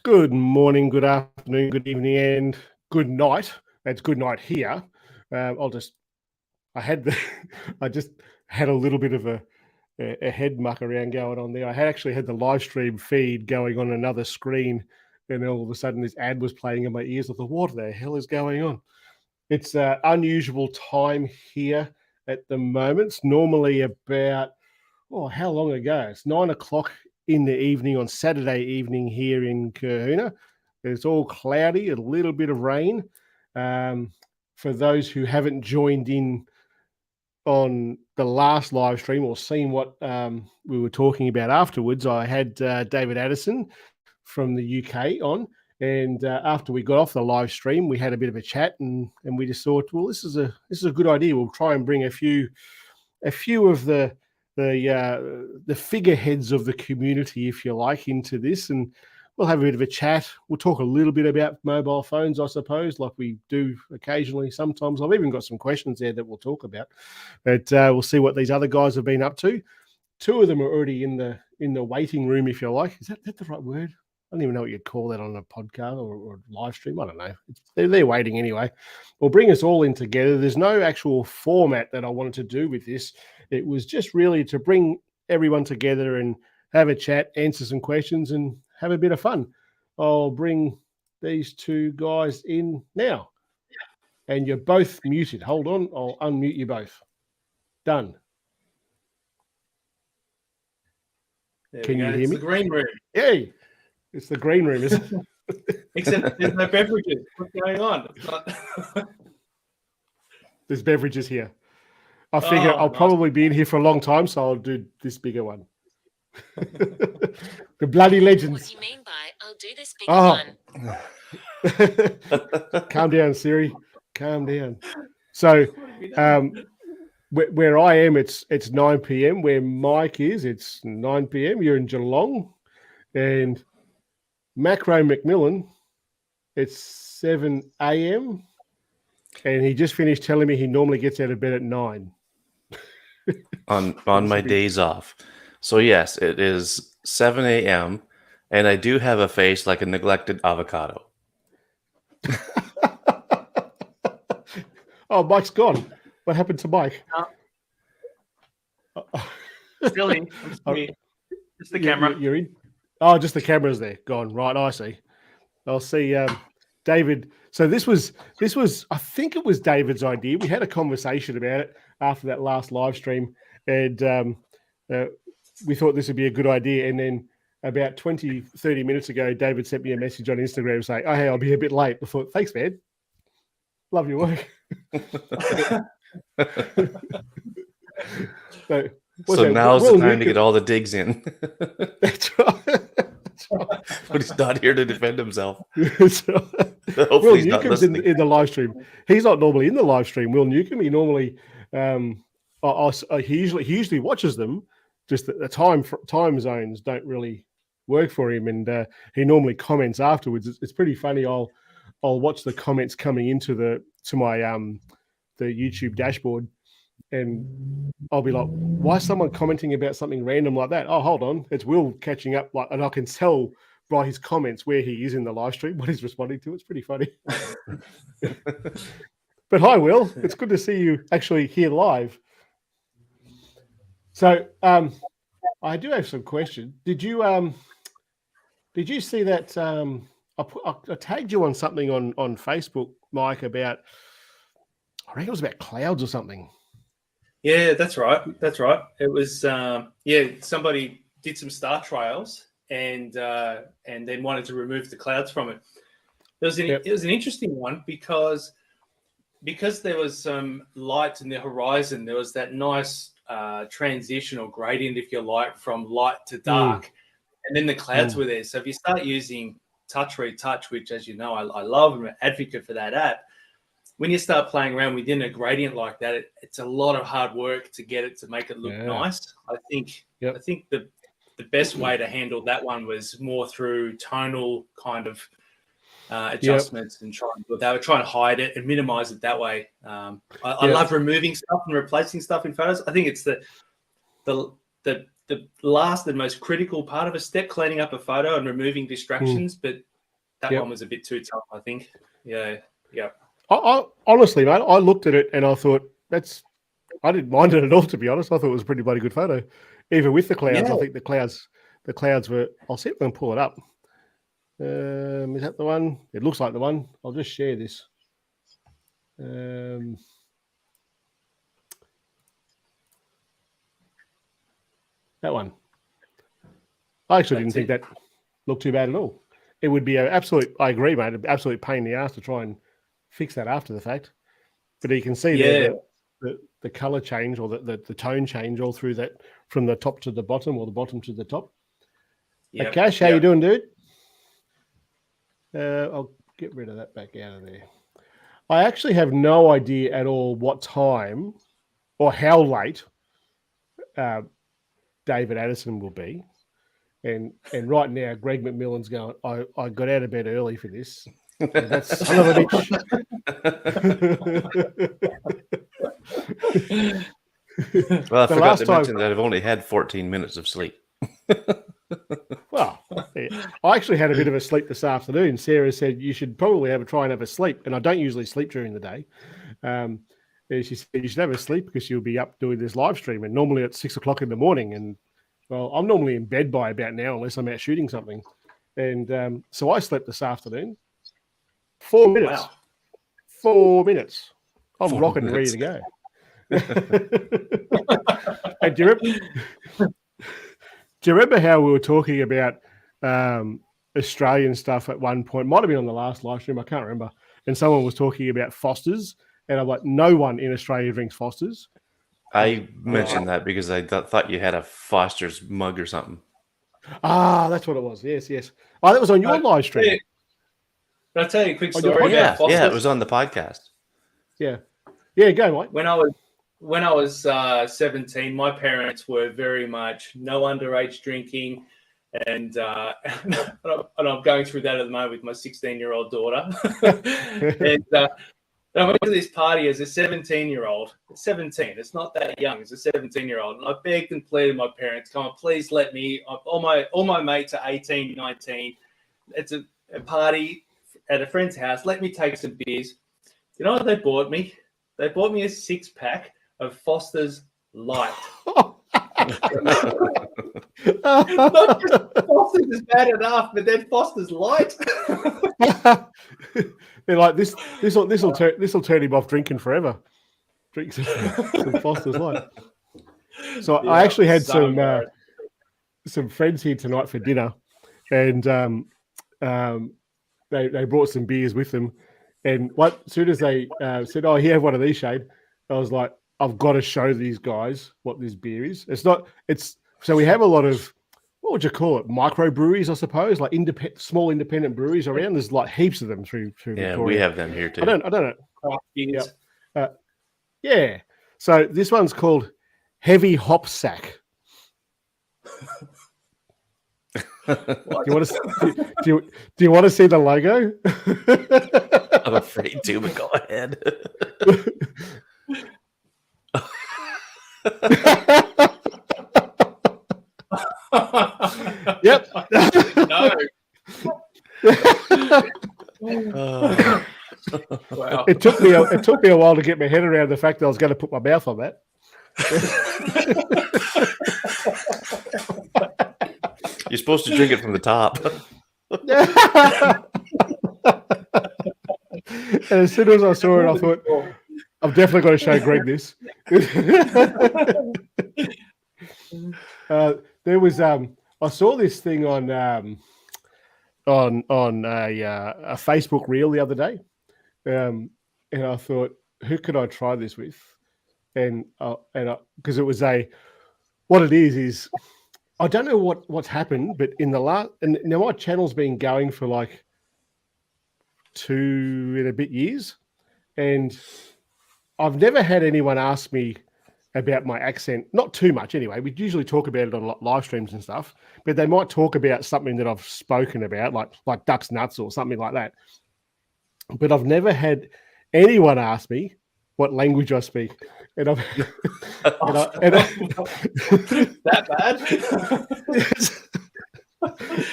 Good morning, good afternoon, good evening, and good night. It's good night here. I just had a little bit of a head muck around going on there. I had actually had the live stream feed going on another screen, and all of a sudden this ad was playing in my ears. I thought, what the hell is going on? It's an unusual time here at the moment. It's normally about, how long ago? It's 9 o'clock in the evening on Saturday evening here in Kahuna. It's all cloudy, a little bit of rain. For those who haven't joined in on the last live stream or seen what we were talking about afterwards, I had David Addison from the UK on. And after we got off the live stream, we had a bit of a chat, and we just thought, well, this is a good idea. We'll try and bring a few of the figureheads of the community, if you like, into this, and we'll have a bit of a chat. We'll talk a little bit about mobile phones, I suppose, like we do occasionally. Sometimes I've even got some questions there that we'll talk about, but we'll see what these other guys have been up to. Two of them are already in the waiting room, if you like. Is that the right word? I don't even know what you'd call that on a podcast or live stream. I don't know. They're waiting anyway. We'll bring us all in together. There's no actual format that I wanted to do with this. It was just really to bring everyone together and have a chat, answer some questions, and have a bit of fun. I'll bring these two guys in now. And you're both muted. Hold on. I'll unmute you both. Done. Can you hear me? It's the green room. Yay. It's the green room, isn't it? Except there's no beverages. What's going on? It's not... There's beverages here. I figure I'll probably be in here for a long time, so I'll do this bigger one. The bloody legends. What do you mean by I'll do this bigger one? Calm down, Siri. Calm down. So where I am, it's 9 p.m. Where Mike is, it's 9 p.m. You're in Geelong. And Macro McMillan, it's 7 a.m. And he just finished telling me he normally gets out of bed at 9. on my days off. So yes, it is 7 a.m. and I do have a face like a neglected avocado. Oh, Mike's gone. What happened to Mike? Silly. Just the camera. You're in? Oh, just the camera's there. Gone. Right, I see. I'll see David. So this was I think it was David's idea. We had a conversation about it after that last live stream, and we thought this would be a good idea. And then about 20, 30 minutes ago, David sent me a message on Instagram saying, "Oh, hey, I'll be a bit late." I thought, thanks, man. Love your work. So now's the time to get all the digs in. That's right. But he's not here to defend himself. Will Newcomb's in the live stream. He's not normally in the live stream. Will Newcomb, he normally he usually watches them. Just that the time zones don't really work for him, and he normally comments afterwards. It's pretty funny. I'll watch the comments coming into my the YouTube dashboard, and I'll be like, why is someone commenting about something random like that? Oh, hold on. It's Will catching up. And I can tell by his comments where he is in the live stream, what he's responding to. It's pretty funny. But hi, Will. It's good to see you actually here live. So I do have some questions. Did you see that I tagged you on something on Facebook, Mike, about, I reckon it was about clouds or something. Yeah, that's right. It was somebody did some star trails and then wanted to remove the clouds from it. It was an interesting one because there was some light in the horizon. There was that nice transition or gradient, if you like, from light to dark, and then the clouds were there. So if you start using Touch Retouch, which, as you know, I love, I'm an advocate for that app. When you start playing around within a gradient like that, it's a lot of hard work to get it to make it look nice. I think the best way to handle that one was more through tonal kind of adjustments and they were trying to hide it and minimize it that way. I love removing stuff and replacing stuff in photos. I think it's the last and most critical part of a step, cleaning up a photo and removing distractions. But that Yep. one was a bit too tough, I think. Yeah. I honestly, mate, I looked at it and I thought I didn't mind it at all, to be honest. I thought it was a pretty bloody good photo, even with the clouds. Yeah. I think the clouds were. I'll see if I can pull it up. Is that the one? It looks like the one. I'll just share this. That one. I actually didn't think that looked too bad at all. It would be an absolute. I agree, mate. An absolute pain in the ass to try and fix that after the fact. But you can see there the color change or the tone change all through that from the top to the bottom or the bottom to the top. Yep. Akash, how you doing, dude? I'll get rid of that back out of there. I actually have no idea at all what time or how late David Addison will be. And right now, Greg McMillan's going, I got out of bed early for this. That's son of a bitch. Well, I forgot to mention that I've only had 14 minutes of sleep. Well, yeah. I actually had a bit of a sleep this afternoon. Sarah said you should probably try and have a sleep, and I don't usually sleep during the day. She said you should have a sleep because you'll be up doing this live stream, and normally at 6 o'clock in the morning. And well, I'm normally in bed by about now unless I'm out shooting something. And so I slept this afternoon. 4 minutes. Wow. 4 minutes. I'm 4 rocking and ready minutes. to go. And do you remember how we were talking about Australian stuff at one point? Might have been on the last live stream. I can't remember. And someone was talking about Foster's. And I'm like, no one in Australia drinks Foster's. I mentioned that because I thought you had a Foster's mug or something. Ah, that's what it was. Yes. Oh, that was on your live stream. Yeah. Can I tell you a quick story about Foster's? Yeah, it was on the podcast. Yeah, go, Mike. When I was 17, my parents were very much no underage drinking, and I'm going through that at the moment with my 16-year-old daughter. And I went to this party as a 17-year-old. 17, it's not that young. It's a 17-year-old, and I begged and pleaded my parents, "Come on, please let me." All my mates are 18, 19. It's a party at a friend's house. Let me take some beers. You know what they bought me? They bought me a 6-pack of Foster's Light. Not just Foster's is bad enough, but then Foster's Light. They're like, this will turn him off drinking forever. Drink some Foster's Light. So Yeah, I actually had so some friends here tonight for dinner, and they brought some beers with them. And as soon as they said, "Oh, here, have one of these, Shade," I was like, "I've got to show these guys what this beer is." So we have a lot of, what would you call it, microbreweries, I suppose, like small independent breweries around. There's like heaps of them through Yeah, Victoria. we have them here too. I don't know. craft beers. Yeah. So this one's called Heavy Hop Sack. Do you want to see the logo? I'm afraid to, but go ahead. Yep. No. Wow. It took me a while to get my head around the fact that I was going to put my mouth on that. You're supposed to drink it from the top. And as soon as I saw it, I thought, I've definitely got to show Greg this. There was I saw this thing on a Facebook reel the other day, and I thought, who could I try this with? And because it was what it is I don't know what's happened, but in the last, and now my channel's been going for like 2 and a bit years, and I've never had anyone ask me about my accent. Not too much anyway. We usually talk about it on live streams and stuff, but they might talk about something that I've spoken about, like ducks nuts or something like that. But I've never had anyone ask me what language I speak, and I've that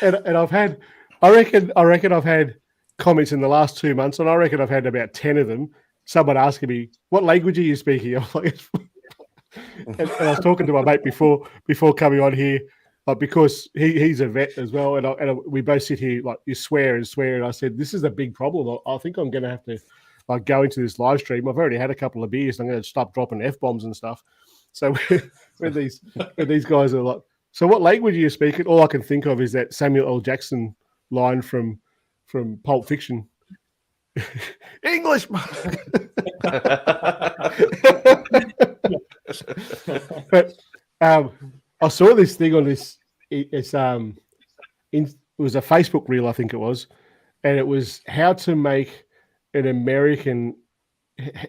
bad. and I've I reckon I've had comments in the last 2 months, and I reckon I've had about 10 of them. Someone asking me, "What language are you speaking?" I'm like, and I was talking to my mate before coming on here, like, because he's a vet as well, and we both sit here like you swear and swear, and I said this is a big problem. I think I'm going to have to like go into this live stream. I've already had a couple of beers. I'm going to stop dropping f-bombs and stuff. So when these guys are like, so what language are you speaking? All I can think of is that Samuel L. Jackson line from Pulp Fiction. English. But I saw this thing on this. It was a Facebook reel, I think it was, and it was how to make an American,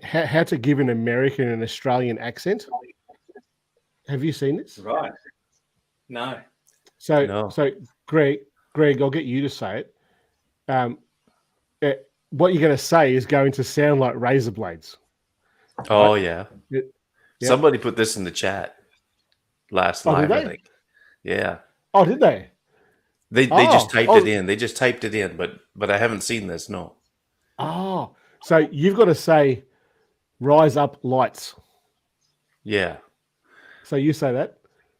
how to give an American an Australian accent. Have you seen this? Right. No. So Greg, I'll get you to say it. What you're going to say is going to sound like razor blades. Oh, right? yeah. Yeah. Somebody put this in the chat last live, I think. Yeah. Oh, did they? They just typed it in. They just typed it in, but I haven't seen this, no. Oh, so you've got to say rise up lights. Yeah. So you say that.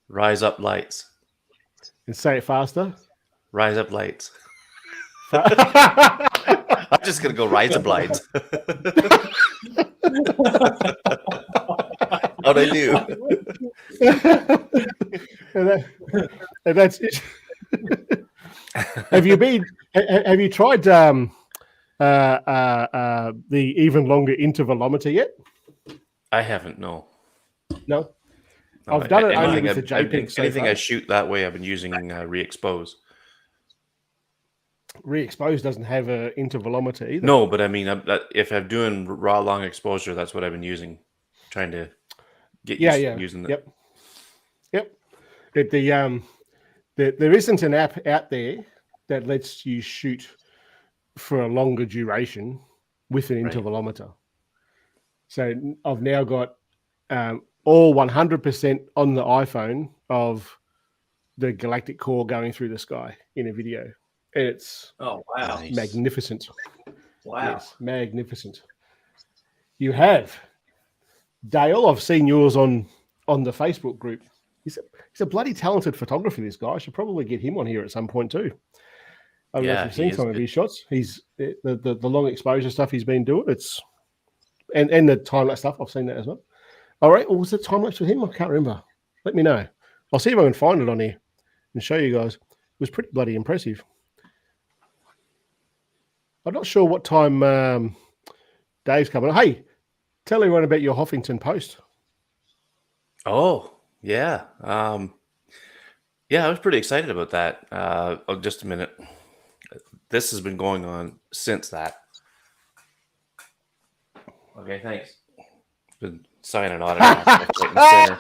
Rise up lights. And say it faster. Rise up lights. I'm just going to go rise up lights. How'd I do? and that's it. Have you tried the even longer intervalometer yet? I haven't, no. No? I've done it only with the JPEG. so anything far. I shoot that way, I've been using re-expose. Re-expose doesn't have an intervalometer either. No, but I mean, if I'm doing raw long exposure, that's what I've been using. Trying to get used to using that. Yep. But there isn't an app out there that lets you shoot for a longer duration with an intervalometer. So I've now got all 100% on the iPhone of the galactic core going through the sky in a video. And it's magnificent. Wow. Yes, magnificent. You have Dale. I've seen yours on the Facebook group. He's a bloody talented photographer, this guy. I should probably get him on here at some point too. I don't know if you've seen some of his shots. He's the long exposure stuff he's been doing. It's and the time lapse stuff. I've seen that as well. All right. Well, was it time lapse with him? I can't remember. Let me know. I'll see if I can find it on here and show you guys. It was pretty bloody impressive. I'm not sure what time Dave's coming. Hey, tell everyone about your Huffington Post. Oh, yeah. Yeah, I was pretty excited about that. Oh, just a minute. This has been going on since that. Okay, thanks. Been signing autographs right in the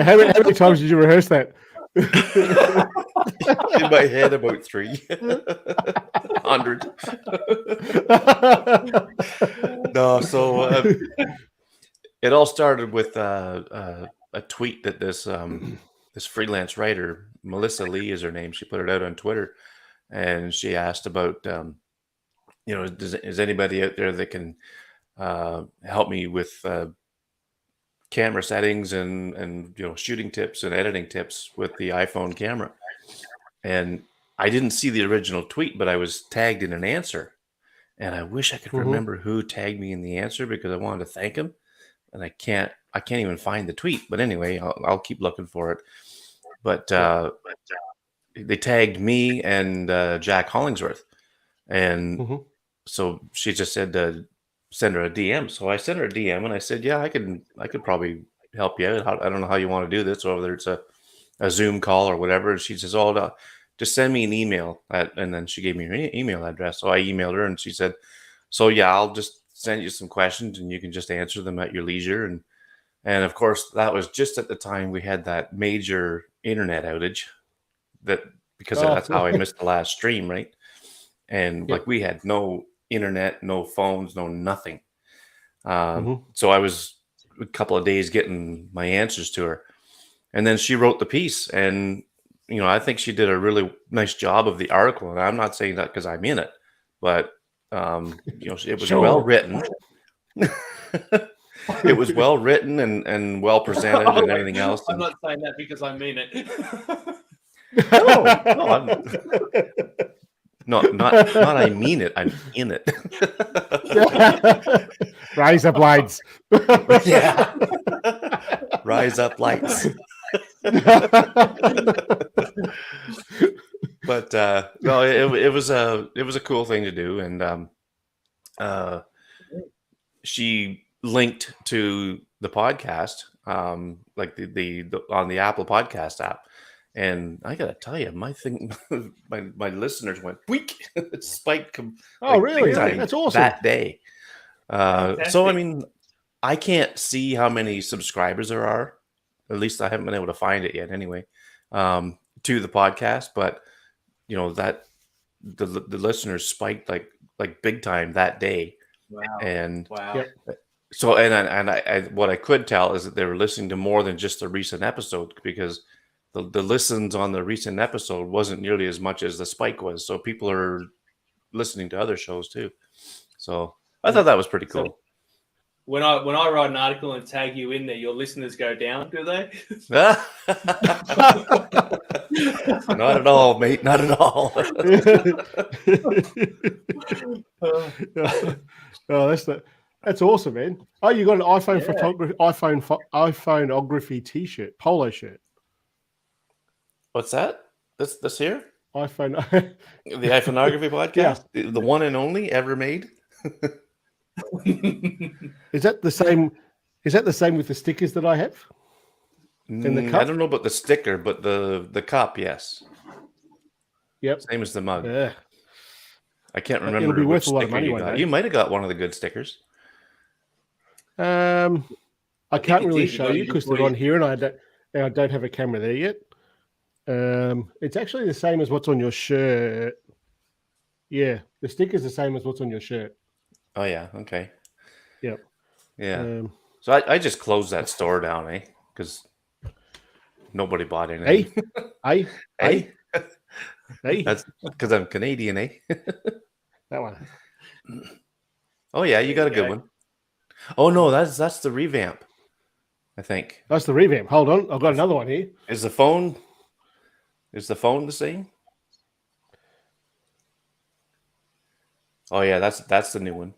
How many times did you rehearse that? In my head, about 300. No, so it all started with a tweet that this freelance writer, Melissa Lee is her name. She put it out on Twitter, and she asked about, is anybody out there that can help me with camera settings and shooting tips and editing tips with the iPhone camera. And I didn't see the original tweet, but I was tagged in an answer, and I wish I could remember who tagged me in the answer because I wanted to thank him, and I can't even find the tweet. But anyway, I'll keep looking for it. But they tagged me and Jack Hollingsworth, and so she just said to send her a DM. So I sent her a DM, and I said, "Yeah, I could probably help you out. I don't know how you want to do this, or whether it's a Zoom call or whatever." And she says, "Oh, just send me an email." And then she gave me her email address. So I emailed her, and she said, "So yeah, I'll just send you some questions, and you can just answer them at your leisure." And of course, that was just at the time we had that major internet outage. Because that's how I missed the last stream, right? And like we had no internet, no phones, no nothing. Mhm. So I was a couple of days getting my answers to her, and then she wrote the piece, and I think she did a really nice job of the article. And I'm not saying that because I'm in it, but it was well Sure. written. It was well written and well presented and everything else. I'm And not saying that because I mean it. no, not I mean it. I'm in it. Razor blades. Yeah. Rise up lights. But no, it was a cool thing to do, and she linked to the podcast, like the on the Apple Podcast app. And I gotta tell you, my thing, my listeners went weak. It spiked. Oh, really? big time That's awesome. that day. So I Fantastic. mean, I can't see how many subscribers there are. At least I haven't been able to find it yet. Anyway, to the podcast, but that the listeners spiked like big time that day. Wow. And Wow. Yep. so I what I could tell is that they were listening to more than just the recent episode, because the listens on the recent episode wasn't nearly as much as the spike was. So people are listening to other shows too. So I thought that was pretty cool. When I write an article and tag you in there, your listeners go down, do they? Not at all, mate. Not at all. Oh, that's awesome, man. Oh, you got an iPhone Yeah. photography, iPhoneography T-shirt, polo shirt, What's that? This here? iPhone. The iPhoneography podcast? The one and only ever made? Is that the same? Is that the same with the stickers that I have? In the cup? I don't know about the sticker, but the cup, yes. Yep. Same as the mug. Yeah. I can't It'll remember be worth which a lot of sticker money you one got. day. You might have got one of the good stickers. I can't you really did. You show got you it because before they're on you- here, and I don't have a camera there yet. It's actually the same as what's on your shirt. Yeah, the sticker's the same as what's on your shirt. Oh yeah, okay. Yep. Yeah. So I just closed that store down, because nobody bought anything. Hey, Hey? hey, That's because I'm Canadian, eh? that one. Oh yeah, you got a There you good go. one. Oh no, that's the revamp, I think. That's the revamp. Hold on, I've got another one here. Is the phone the same? Oh yeah, that's the new one.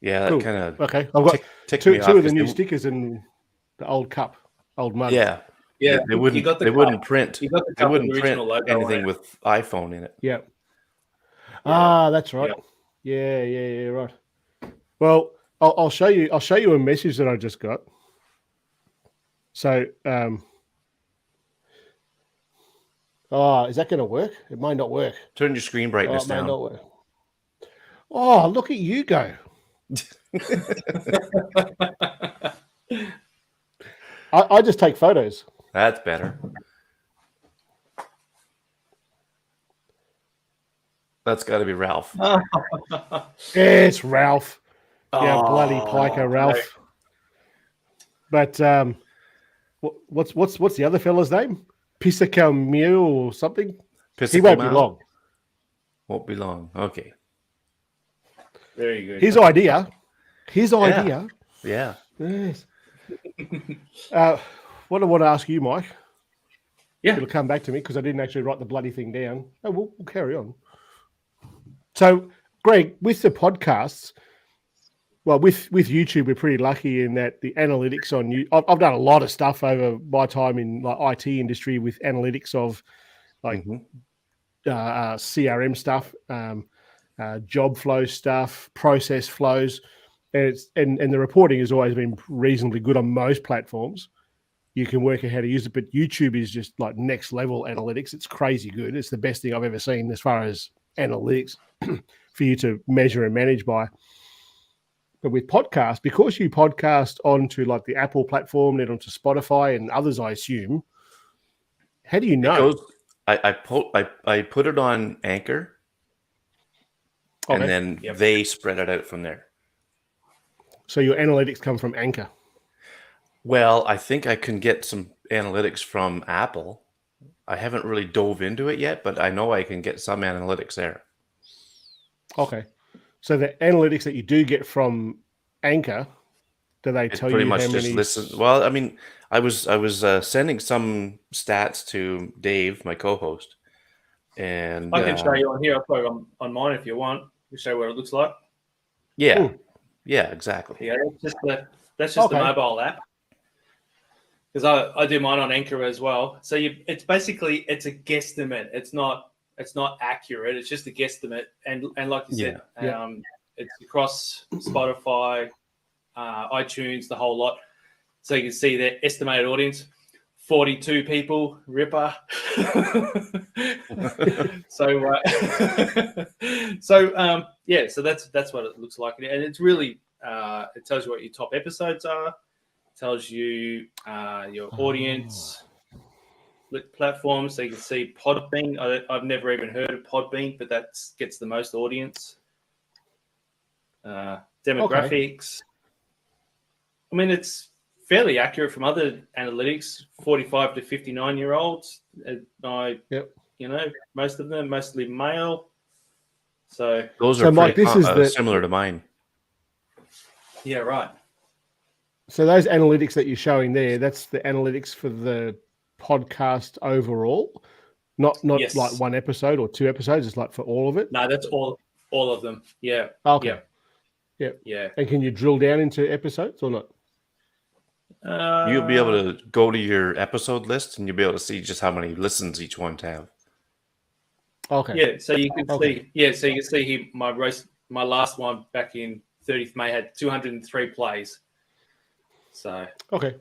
Yeah, that Cool. kind of Okay, I've got ticked two me off of the 'cause new they- stickers in the old cup, old mug. Yeah, Yeah, they wouldn't. You got the They cup. wouldn't print. You got the They cup with wouldn't the print original logo on anything it. with iPhone in it. Yeah. Yeah. Ah, that's right. Yeah, right. Well, I'll show you. I'll show you a message that I just got. So, is that going to work? It might not work. Turn your screen Oh, brightness it may down. not work. Oh, look at you go! I just take photos. That's better. That's got to be Ralph. It's Ralph. Yeah, bloody piker, Oh, Ralph. But what's the other fella's name? Pisaka Mew or something? He won't be long. Won't be long. Okay. Very good. His idea. Yeah. Yes. What I want to ask you, Mike. Yeah. It'll come back to me because I didn't actually write the bloody thing down. Oh, we'll carry on. So, Greg, with the podcasts, well, with YouTube, we're pretty lucky in that the analytics on you. I've done a lot of stuff over my time in like IT industry with analytics of like CRM stuff, job flow stuff, process flows, and the reporting has always been reasonably good on most platforms. You can work out how to use it, but YouTube is just like next level analytics. It's crazy good. It's the best thing I've ever seen as far as analytics for you to measure and manage by. But with podcasts, because you podcast onto like the Apple platform, then onto Spotify and others, I assume, how do you know? I put it on Anchor, Okay. and then Yep. they spread it out from there. So your analytics come from Anchor. Well, I think I can get some analytics from Apple. I haven't really dove into it yet, but I know I can get some analytics there. Okay. So the analytics that you do get from Anchor, do they It's tell pretty you much how just many? listen. Well, I mean, I was sending some stats to Dave, my co-host, and I can show you on here. I'll put it on mine if you want. We'll show you what it looks like. yeah, Ooh. yeah, exactly. Yeah, that's just the Okay. mobile app. Because I do mine on Anchor as well. So it's basically a guesstimate. It's not accurate. It's just a guesstimate. And like you said, Yeah. it's across Spotify, iTunes, the whole lot. So you can see their estimated audience, 42 people, Ripper. So so that's what it looks like. And it's really, it tells you what your top episodes are. Tells you your audience platforms, so you can see Podbean. I've never even heard of Podbean, but that gets the most audience. Demographics. I mean, it's fairly accurate from other analytics. 45 to 59-year-olds. Most of them mostly male. So Those are Mike, pretty this is similar to mine. yeah, right. So those analytics that you're showing there, that's the analytics for the podcast overall, not Yes. like one episode or two episodes. It's like for all of it. No, that's all of them. Yeah. Okay. Yeah. And can you drill down into episodes or not? You'll be able to go to your episode list and you'll be able to see just how many listens each one have. Okay. Yeah, so you can see. Yeah, so you can see here my last one back in 30th May had 203 plays. So Okay.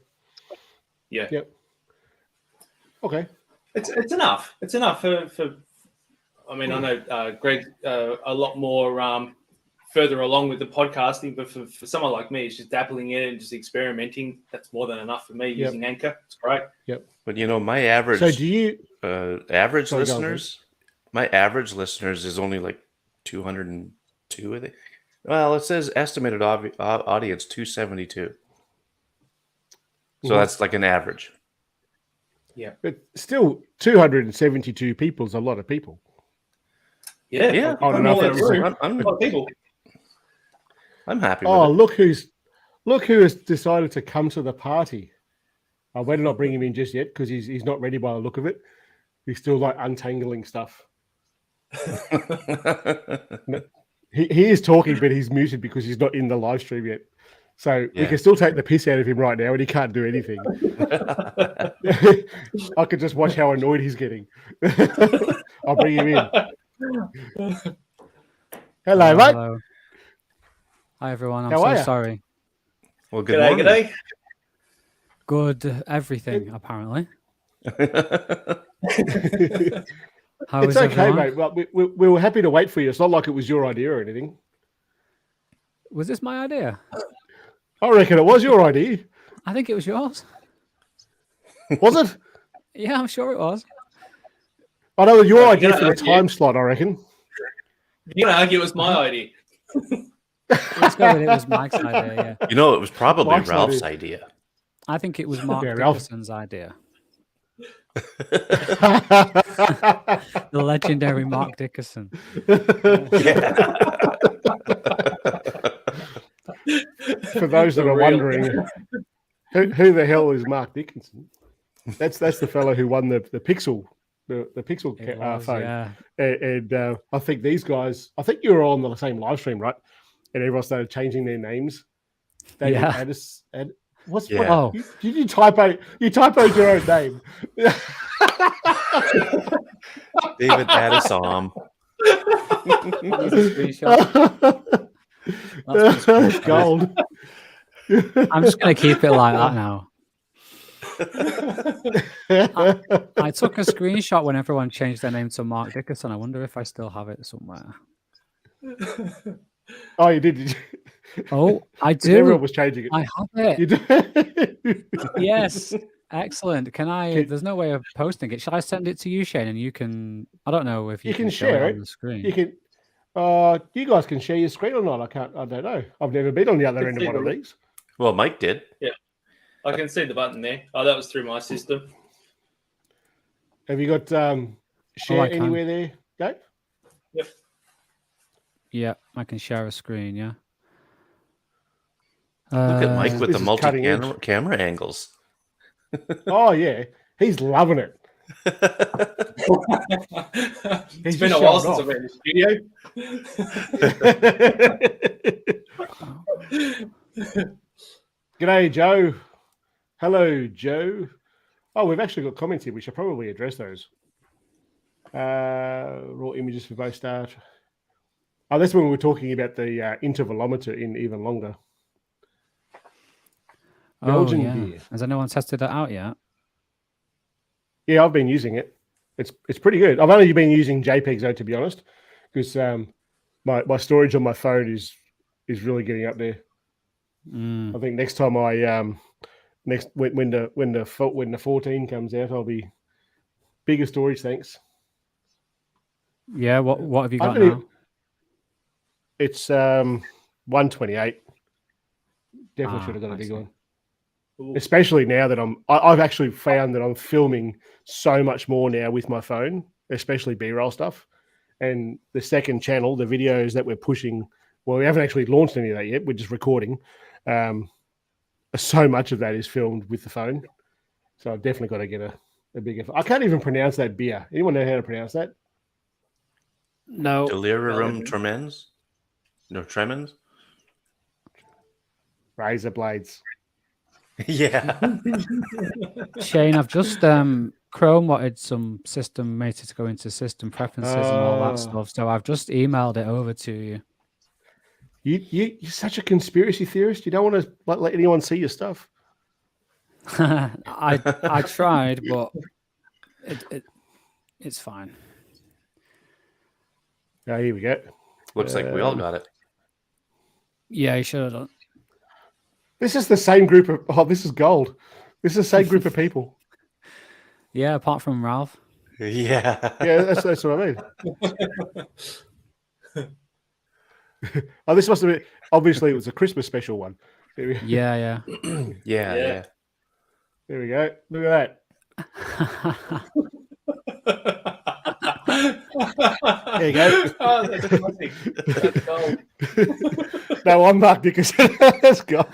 yeah. Yep. Okay. It's enough. It's enough for. I mean, I know Greg a lot more further along with the podcasting, but for someone like me, it's just dabbling in it and just experimenting. That's more than enough for me using Anchor. It's great. Yep. But my average. So do you average Sorry, listeners? My average listeners is only like 202. I think. Well, it says estimated audience 272. So that's like an average. Yeah. But still, 272 people is a lot of people. Yeah. Yeah. I don't know if it's I'm a lot of people. I'm happy with Oh, it. look who has decided to come to the party. I better not bring him in just yet because he's not ready by the look of it. He's still like untangling stuff. He is talking, but he's muted because he's not in the live stream yet. So we can still take the piss out of him right now, and he can't do anything. I could just watch how annoyed he's getting. I'll bring him in. Hello, mate. Hello. Hi, everyone. I'm How are so ya? sorry. Well, good morning. G'day. Good everything, apparently. How It's is okay, everyone? mate. Well, we were happy to wait for you. It's not like it was your idea or anything. Was this my idea? I reckon it was your idea. I think it was yours. Was it? Yeah, I'm sure it was. I know your You're idea gonna for the argue. time slot, I reckon. You're gonna argue it was my idea. Let's go with it was Mike's idea, yeah. It was probably Mike's Ralph's idea. I think it was Mark Yeah, Ralph. Dickerson's idea. For The legendary Mark Dickerson. those that For are real. wondering, who the hell is Mark Dickinson? That's the fellow who won the Pixel, the Pixel It was, phone. yeah. And I think these guys, I think you were on the same live stream, right? And everyone started changing their names. David Yeah. Addison. What? Oh. Did you typoed your own name? David Addison. Need a screenshot. That's my screenshot. Gold. I'm just going to keep it like that now. I took a screenshot when everyone changed their name to Mark Dickerson. I wonder if I still have it somewhere. Oh, you did. Oh, I Everyone do. was changing it. I have it. You did. Yes. Excellent. Can I? There's no way of posting it. Shall I send it to you, Shane? And you can. I don't know if you You can show share it it. on the screen. You can. You guys can share your screen or not? I don't know. I've never been on the other end of one of these. Well, Mike did. I can see the button there. Oh, that was through my system. Have you got share I can. anywhere there, Gabe? Yep. Yeah, I can share a screen. Yeah. Look at Mike with this the is cutting edge. multi-camera angles. Oh yeah, he's loving it. It's been a while since I've been in the studio. G'day, Joe. Hello, Joe. Oh, we've actually got comments here. We should probably address those. Raw images for both start. Oh, that's when we were talking about the intervalometer in even longer. Belgian gear. Has anyone tested that out yet? Yeah, I've been using it. It's pretty good. I've only been using JPEGs though, to be honest, because my storage on my phone is really getting up there. I think next time when the 14 comes out, I'll be bigger storage. Thanks. Yeah. What have you got now? It's 128. Definitely should have got a big one. Ooh. Especially now that I've actually found that I'm filming so much more now with my phone, especially B-roll stuff. And the second channel, the videos that we're pushing, well, we haven't actually launched any of that yet. We're just recording. So much of that is filmed with the phone. So I've definitely got to get a bigger. I can't even pronounce that beer. Anyone know how to pronounce that? No. Delirium tremens? No, tremens? Razor blades. Yeah. Shane, I've just Chrome wanted some system mated to go into system preferences and all that stuff. So I've just emailed it over to you. You're such a conspiracy theorist. You don't want to let anyone see your stuff. I tried, but it's fine. Oh, here we go. Looks like we all got it. Yeah, you should have done. This is the same group of. Oh, this is gold. This is the same group of people. Yeah, apart from Ralph. Yeah. Yeah, that's what I mean. Oh, this must have been. Obviously, it was a Christmas special one. Yeah. Yeah. There we go. Look at that. There you go. Oh, that's classic. That's gold. No, I'm Mark Dickerson. That's gold.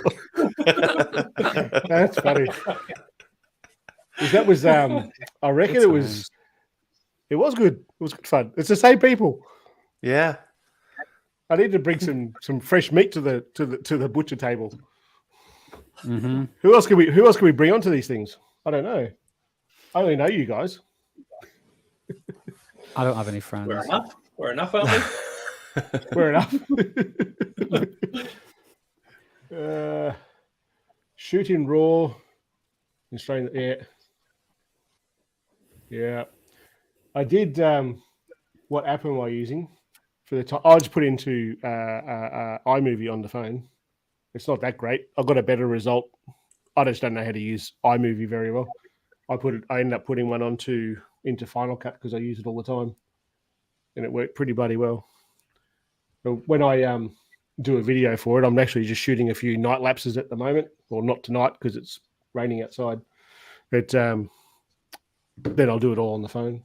That's funny. That was I reckon it was good. It was good fun. It's the same people. Yeah. I need to bring some fresh meat to the butcher table. Mm-hmm. Who else can we bring onto these things? I don't know. I only know you guys. I don't have any friends. We're enough, aren't we? We're enough. Shooting raw. Yeah. I did. What app am I using for the time? I just put into iMovie on the phone. It's not that great. I've got a better result. I just don't know how to use iMovie very well. I ended up putting one into Final Cut because I use it all the time, and it worked pretty bloody well. But when I do a video for it, I'm actually just shooting a few night lapses at the moment. Well, not tonight because it's raining outside. But then I'll do it all on the phone.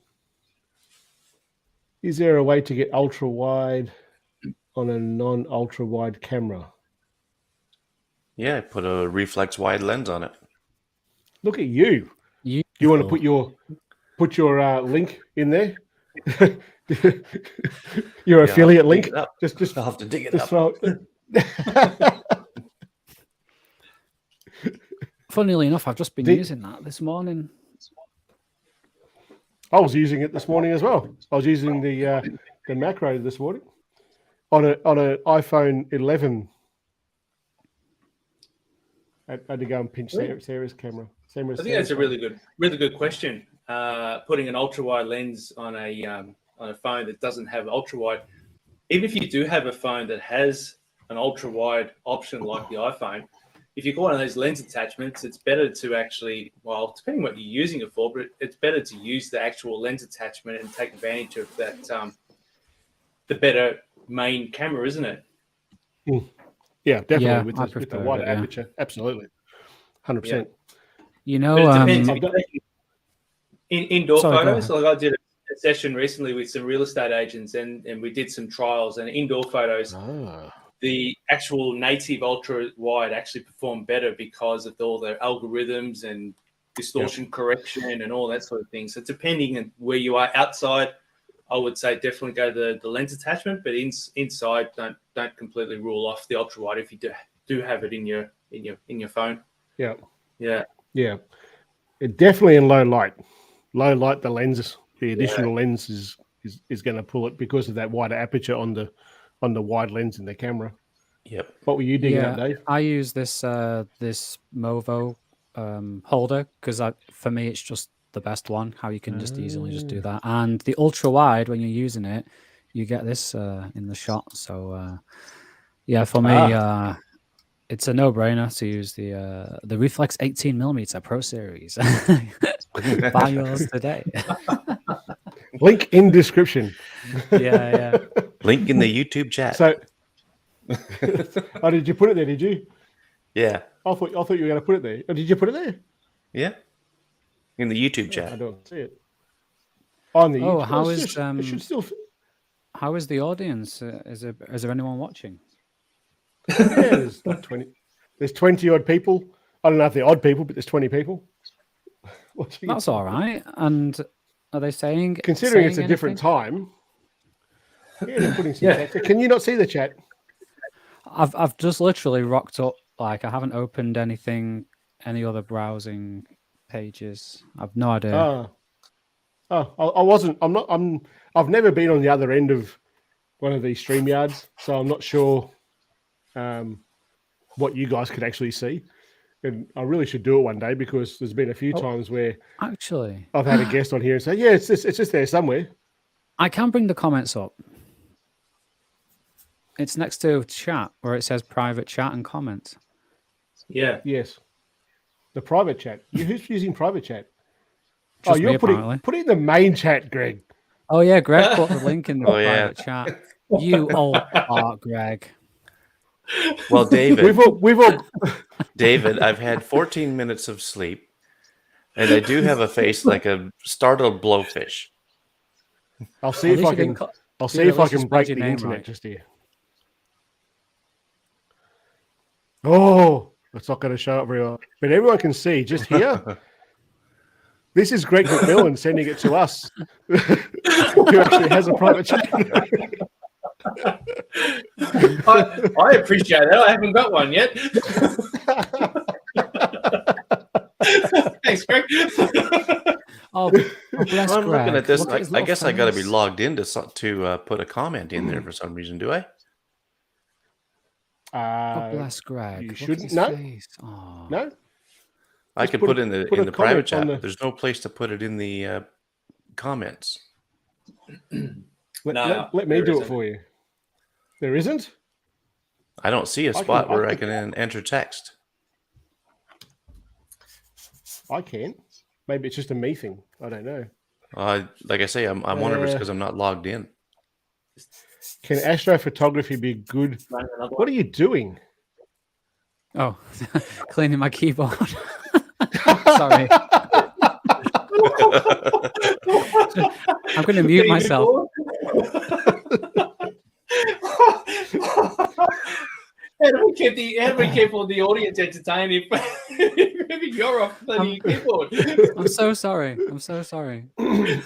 Is there a way to get ultra wide on a non-ultra wide camera? Yeah, put a reflex wide lens on it. Look at you. You want to put your link in there? Your affiliate link. Just I'll have to dig it up. Funnily enough, I've just been using that this morning. I was using it this morning as well. I was using the macro this morning on an iPhone 11. I had to go and pinch Sarah's camera. I think that's a really good question. Putting an ultra wide lens on a phone that doesn't have ultra wide, even if you do have a phone that has an ultra wide option like the iPhone, if you've got one of those lens attachments, it's better to actually, well, depending what you're using it for, but it's better to use the actual lens attachment and take advantage of that, the better main camera, isn't it? Yeah, definitely Yeah, with I the prefer wider it, yeah. aperture. Absolutely. 100%. You But know, it depends. I've done- Indoor Sorry, go photos. ahead. Like I did a session recently with some real estate agents, and we did some trials. And indoor photos, the actual native ultra wide actually performed better because of all the algorithms and distortion correction and all that sort of thing. So depending on where you are outside, I would say definitely go the lens attachment, but inside don't completely rule off the ultra wide if you do have it in your phone. Yeah. Yeah. Yeah. It definitely in low light. Low light, the lenses, the additional lens is going to pull it because of that wider aperture on the wide lens in the camera. Yep. What were you digging up, Dave? I use this this Movo holder because for me it's just the best one. How you can just easily just do that, and the ultra wide when you're using it, you get this in the shot. So yeah, for me, it's a no-brainer to use the Reflex 18mm Pro Series. Buy yours today. Link in description. Yeah. Link in the YouTube chat. So, did you put it there? Did you? Yeah. I thought you were going to put it there. Oh, did you put it there? Yeah. In the YouTube I chat. don't see it. On the Oh, YouTube. how it is should still. how is the audience? Is there anyone watching? Yeah, there's like 20. There's 20 odd people. I don't know if they're odd people, but there's 20 people watching. That's all right. And are they saying? Considering saying it's a different anything? time. Yeah, they're putting some chat. Can you not see the chat? I've just literally rocked up. Like I haven't opened any other browsing pages. I've no idea. I wasn't. I've never been on the other end of one of these StreamYards, so I'm not sure what you guys could actually see. And I really should do it one day because there's been a few times where Actually, I've had a guest on here and say, "Yeah, it's just there somewhere." I can bring the comments up. It's next to chat where it says private chat and comments. Yeah. Yes, the private chat. Who's using private chat? Just You're me, put apparently. it in the main chat, Greg. Oh yeah, Greg put the link in the Oh, yeah. private chat. You old fart, Greg. Well, David, We've all David, I've had 14 minutes of sleep, and I do have a face like a startled blowfish. I'll see if I can. I'll see if I can break the your name internet right. just here. Oh, it's not going to show up very well, but everyone can see just here. This is Greg McMillan sending it to us, who actually has a private chat. I appreciate that. I haven't got one yet. Thanks, Greg. Oh, bless I'm Greg. looking at this. Look his I little guess I got to be face. logged in to put a comment in there for some reason. Do I? Oh, bless Greg. you Look at shouldn't- his no. face. Oh. No, I Just could put put a- in the put a private comment on chat. the- There's no place to put it in the comments. let me there do isn't. it for you. There isn't. I don't see a I spot can- where I can enter text. I can't. Maybe it's just a me thing. I don't know. Like I say, I'm wondering if it's because I'm not logged in. Can astrophotography be good? What are you doing? Oh, cleaning my keyboard. Sorry. I'm going to mute myself. How do we keep all the audience entertained if you're off the keyboard? I'm so sorry. Can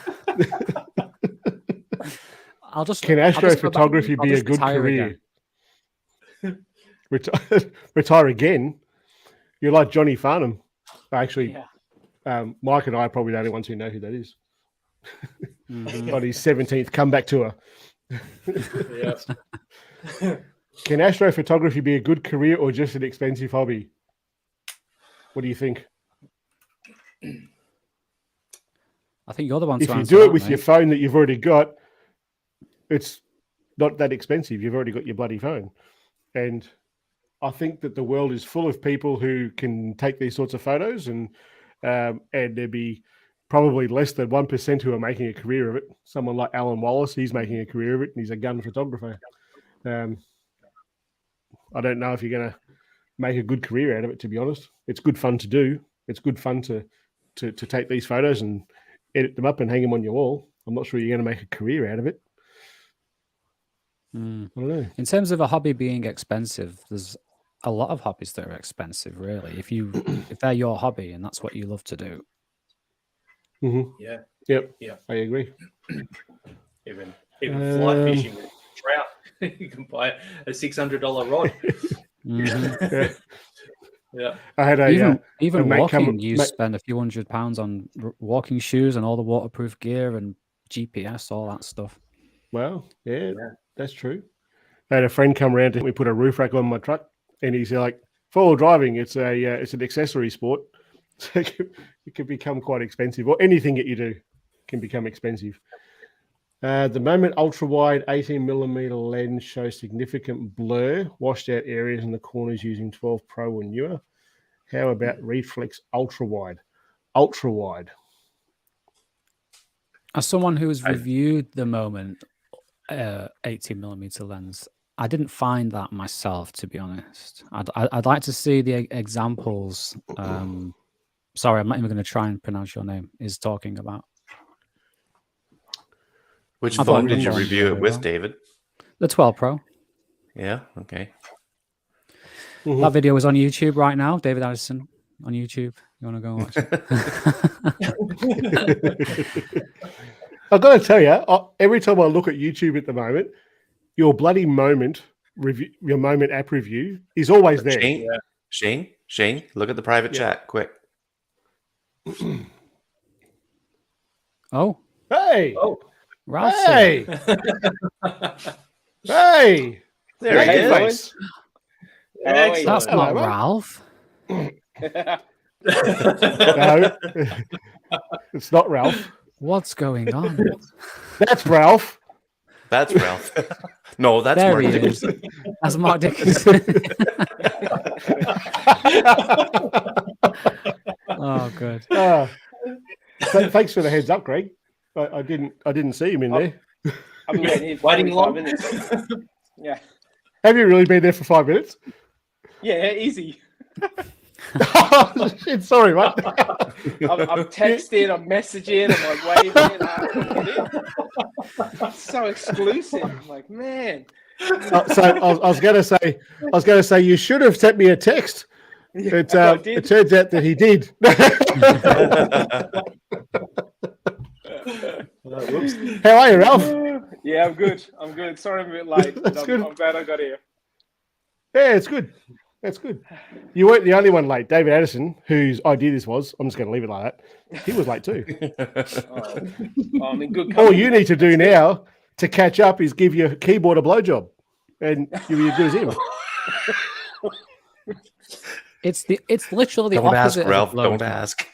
astrophotography be a good career? Retire again? You're like Johnny Farnham. Actually, Mike and I are probably the only ones who know who that is. Mm-hmm. On his 17th comeback tour. Yeah. Can astrophotography be a good career or just an expensive hobby? What do you think? I think you're the one If to you answer do it that, with mate. your phone that you've already got, it's not that expensive. You've already got your bloody phone. And I think that the world is full of people who can take these sorts of photos, and there'd be probably less than 1% who are making a career of it. Someone like Alan Wallace, he's making a career of it, and he's a gun photographer. I don't know if you're going to make a good career out of it, to be honest. It's good fun to do. It's good fun to take these photos and edit them up and hang them on your wall. I'm not sure you're going to make a career out of it. I don't know. In terms of a hobby being expensive, there's a lot of hobbies that are expensive, really. If they're your hobby and that's what you love to do. Yeah. Yep. Yeah. I agree. Even fly fishing with trout, you can buy a $600 rod. Yeah. I had a even a mate walking. You spend a few £100 on walking shoes and all the waterproof gear and GPS, all that stuff. Well, yeah, that's true. I had a friend come around and we put a roof rack on my truck, and he's like, "4-wheel driving, it's an accessory sport, so it can become quite expensive, or anything that you do can become expensive." The moment ultra-wide 18mm lens shows significant blur, washed out areas in the corners using 12 Pro or newer. How about reflex ultra-wide? Ultra-wide. As someone who has reviewed the moment 18mm lens, I didn't find that myself, to be honest. I'd like to see the examples. Sorry, I'm not even going to try and pronounce your name. Is talking about. Which phone did you review it with, David? The 12 Pro. Yeah. Okay. That video is on YouTube right now. David Addison on YouTube. You want to go watch it? I've got to tell you, every time I look at YouTube at the moment, your bloody moment review, your moment app review is always there. Shane, look at the private chat, quick. Oh. Hey. Oh. Ralph. Hey. Hey. There he is. Excellent. That's not Hello, Ralph. No, it's not Ralph. What's going on? That's Ralph. That's Ralph. No, that's There Mark he Dickinson. is. That's Mark Dickinson. Oh, good. Thanks for the heads up, Greg. I didn't see him in there. I've been waiting here for Waiting 45 long? minutes. Yeah. Have you really been there for 5 minutes? Yeah, easy. Oh, shit, sorry, mate. I'm texting, I'm messaging, I'm like waving. It's so exclusive. I'm like, man. So I was going to say you should have sent me a text. Yeah, But it turns out that he did. How are you, Ralph? Yeah, I'm good. Sorry I'm a bit late. But I'm glad I got here. Yeah, it's good. That's good. You weren't the only one late. David Addison, whose idea this was, I'm just going to leave it like that. He was late too. I'm in good company. All you need to do now to catch up is give your keyboard a blowjob, and you'll be as good as him. It's literally the Don't opposite. ask, Ralph. Of a Don't ask.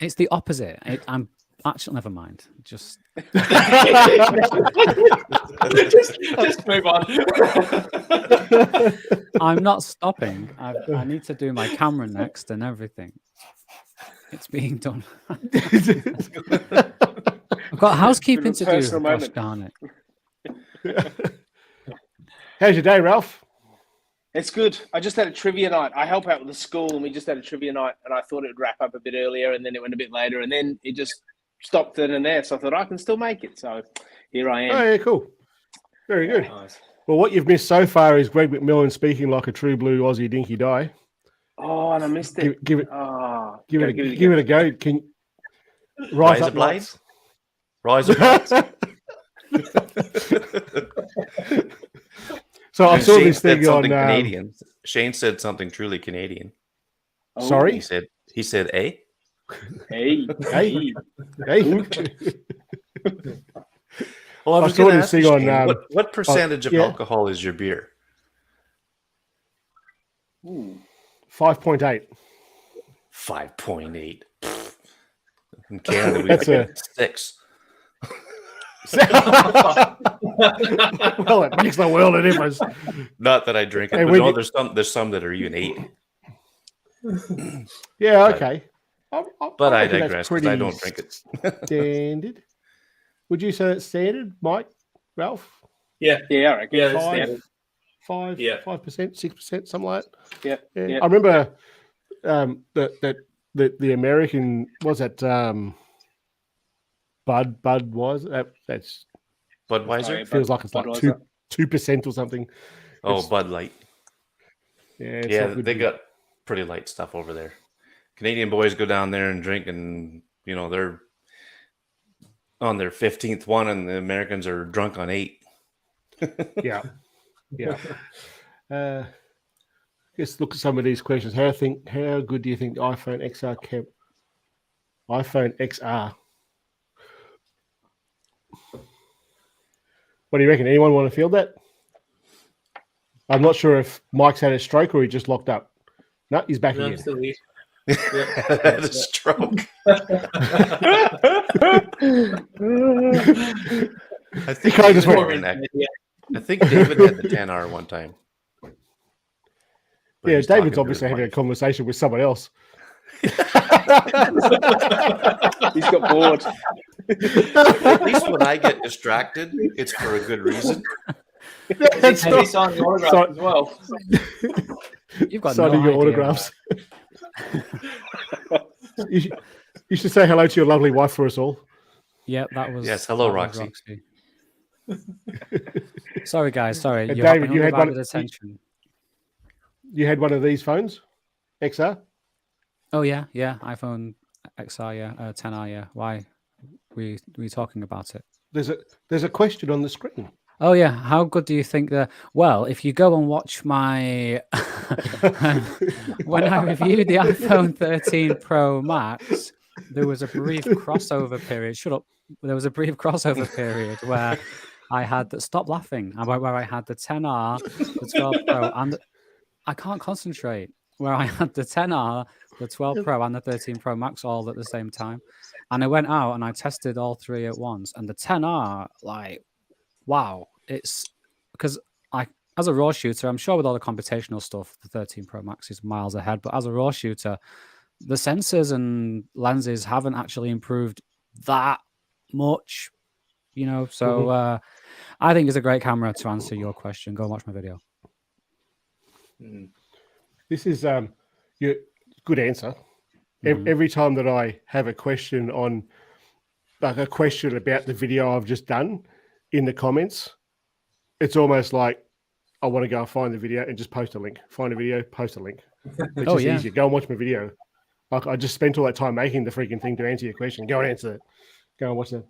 It's the opposite. I'm actually never mind. Just move on. I'm not stopping. I need to do my camera next and everything. It's being done. I've got housekeeping to do. Personal Gosh moment. darn it. How's your day, Ralph? It's good. I just had a trivia night. I help out with the school, and we just had a trivia night, and I thought it would wrap up a bit earlier, and then it went a bit later, and then it just stopped then and there. So I thought I can still make it. So here I am. Oh, yeah, cool. Very good. Nice. Well, what you've missed so far is Greg McMillan speaking like a true blue Aussie dinky die. Oh, and I missed it. Give it a go. Can Rise up lights. Rise up lights. So I saw Shane this said thing something on. Canadian. Shane said something truly Canadian. Oh, Sorry. He said, "Eh." Hey. Hey. Well, I was saw going to this ask thing you, on, Shane, what percentage of yeah. alcohol is your beer? 5.8. 5.8. In Canada, we That's get 6. Well, it makes the world of difference. Not that I drink it, Hey, but when no, you- there's some that are even 8. Yeah, okay. But I reckon that's digress because I don't drink it. Standard. Would you say it's standard, Mike, Ralph? Yeah. Yeah, I reckon. Yeah, that's Five. standard. 5%, Yeah. 6%, something like that. Yeah. I remember the American was that Bud was that's Budweiser? feels like it's like Budweiser. 2% or something. Oh, It's- Bud Light. Yeah, it's Yeah, not good they to- got pretty light stuff over there. Canadian boys go down there and drink, and they're on their 15th one, and the Americans are drunk on 8. yeah. Let's look at some of these questions. How good do you think the iPhone XR? What do you reckon? Anyone want to field that? I'm not sure if Mike's had a stroke or he just locked up. No, he's back No, I'm again. still here. Had a stroke. I think kinda just David went- had an X- I think David had the 10R one time. But Yeah, he's talking David's to obviously his having a wife. conversation with someone else. He's got bored. At least when I get distracted, it's for a good reason. That's And he signed the autograph So- as well. You've got signing no your idea. autographs. You should say hello to your lovely wife for us all. Yep, that was. Yes, hello, that was Roxy. Sorry, guys. Sorry, And you're David, having you had one- undivided attention. You had one of these phones, XR? Oh yeah, iPhone XR, 10R, yeah. Why? We talking about it? There's a question on the screen. Oh yeah, how good do you think the? Well, if you go and watch my when I reviewed the iPhone 13 Pro Max, there was a brief crossover period. Shut up. There was a brief crossover period where I had the stop laughing. Where I had the 10R, the 12 Pro, and I can't concentrate. Where I had the 10R, the 12 Pro, and the 13 Pro Max all at the same time, and I went out and I tested all three at once. And the 10R, like, wow, it's because as a raw shooter, I'm sure with all the computational stuff, the 13 Pro Max is miles ahead. But as a raw shooter, the sensors and lenses haven't actually improved that much, So I think it's a great camera to answer your question. Go and watch my video. This is your good answer. Mhm. Every time that I have a question on, like a question about the video I've just done in the comments, it's almost like I want to go and find the video and just post a link. Find a video, post a link. It's Oh, just yeah. easier. Go and watch my video. Like I just spent all that time making the freaking thing to answer your question. Go and answer it. Go and watch it.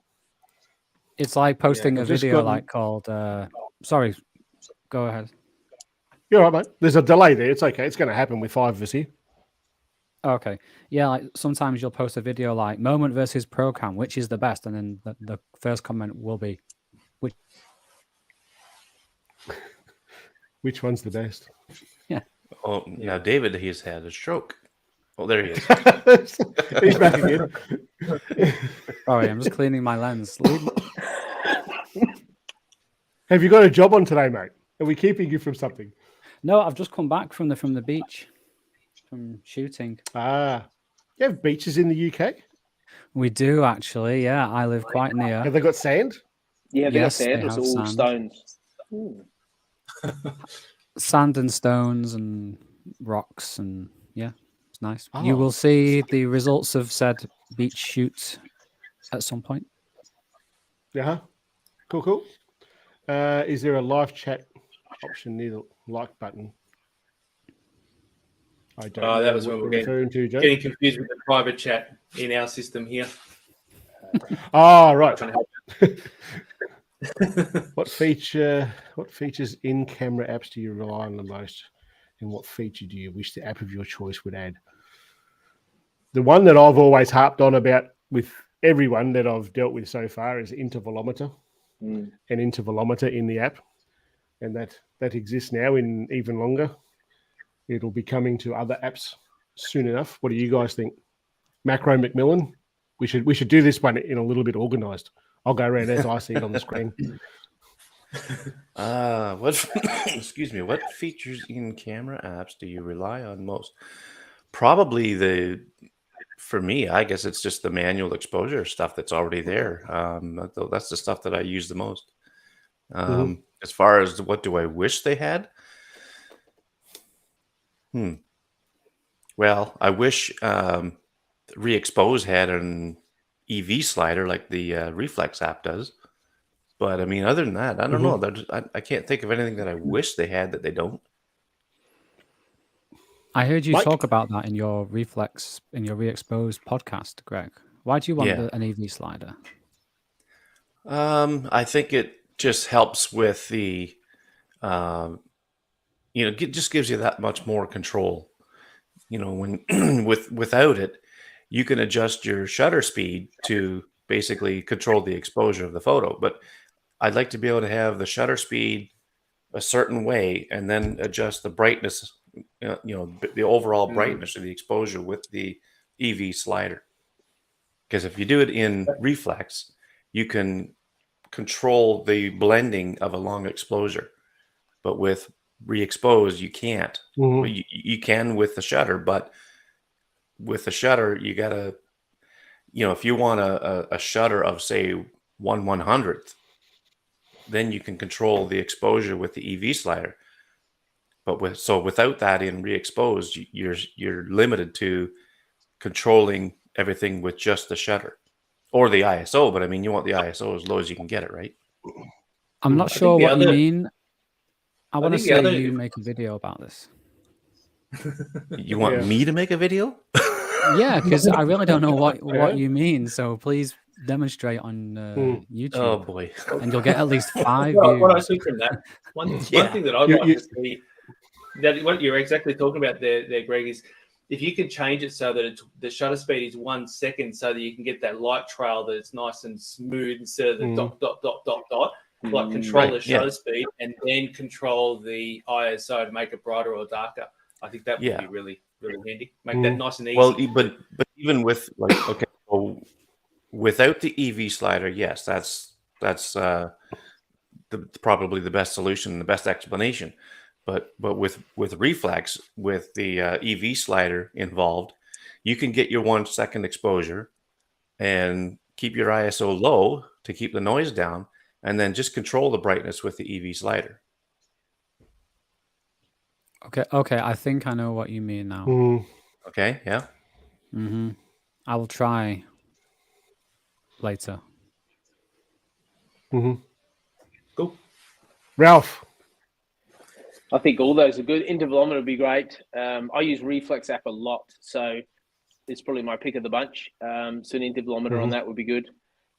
It's like posting a I've just video got- like called. Sorry, go ahead. You're right, mate. There's a delay there. It's okay. It's going to happen with 5 of us here. Okay. Yeah, like sometimes you'll post a video like moment versus pro cam, which is the best, and then the first comment will be, Which one's the best? Oh, now David, he's had a stroke. Oh, there he is. He's back again. sorry, I'm just cleaning my lens. Have you got a job on today, mate? Are we keeping you from something? No, I've just come back from the beach, from shooting. Ah, you have beaches in the UK? We do actually, yeah. I live quite near. Have they got sand? Yeah, they Yes, got they sand. It's have all sand. stones. Ooh. Sand and stones and rocks, and yeah, it's nice. You Oh. will see the results of said beach shoot at some point. Yeah. Cool. Is there a live chat option near the like button? I don't Oh, know that was what what we're we're referring to, Joe. Getting confused with the private chat in our system here. Oh, right. Trying to help. What features in camera apps do you rely on the most? And what feature do you wish the app of your choice would add? The one that I've always harped on about with everyone that I've dealt with so far is intervalometer. An intervalometer in the app. And that exists now in even longer. It'll be coming to other apps soon enough. What do you guys think? Macro McMillan? We should do this one in a little bit organized. I'll go around as I see it on the screen. What? Excuse me. What features in camera apps do you rely on most? Probably for me, I guess it's just the manual exposure stuff that's already there. That's the stuff that I use the most. As far as what do I wish they had, Well, I wish Re-Expose had an EV slider like the Reflex app does. But I mean, other than that, I don't know. I can't think of anything that I wish they had that they don't. I heard you Mike? talk about that in your Re-Expose podcast, Greg. Why do you want Yeah. an EV slider? I think it just helps with the, just gives you that much more control. When without it, you can adjust your shutter speed to basically control the exposure of the photo. But I'd like to be able to have the shutter speed a certain way and then adjust the brightness, the overall brightness of the exposure with the EV slider. Because if you do it in reflex, you can control the blending of a long exposure. But with Re-Expose, you can't. Well, you can with the shutter, but with the shutter, you gotta, if you want a shutter of say 1/100th, then you can control the exposure with the EV slider. But without that in Re-Expose, you're limited to controlling everything with just the shutter or the ISO. But I mean, you want the ISO as low as you can get it, right? I'm not I sure think the what you other- mean. I want to think the say other- you make a video about this. You want Yeah. me to make a video? Yeah, because I really don't know what Yeah. you mean. So please demonstrate on YouTube, Oh boy. and you'll get at least 5 What I views. see from that, one Yeah. thing that I'd You- like you- to see, that what you're exactly talking about there, Greg, is if you could change it so that the shutter speed is 1 second, so that you can get that light trail that it's nice and smooth instead of the dot dot dot dot dot. Like control Right, the shutter speed and then control the ISO to make it brighter or darker. I think that would be really, really handy. Make that nice and easy. Well, but even with so without the EV slider, yes, that's probably the best solution, the best explanation. But with reflex, with the EV slider involved, you can get your 1 second exposure and keep your ISO low to keep the noise down, and then just control the brightness with the EV slider. Okay, I think I know what you mean now. Okay, yeah. I will try later. Cool. Ralph. I think all those are good. Intervalometer would be great. I use Reflex app a lot, so it's probably my pick of the bunch. So an intervalometer on that would be good.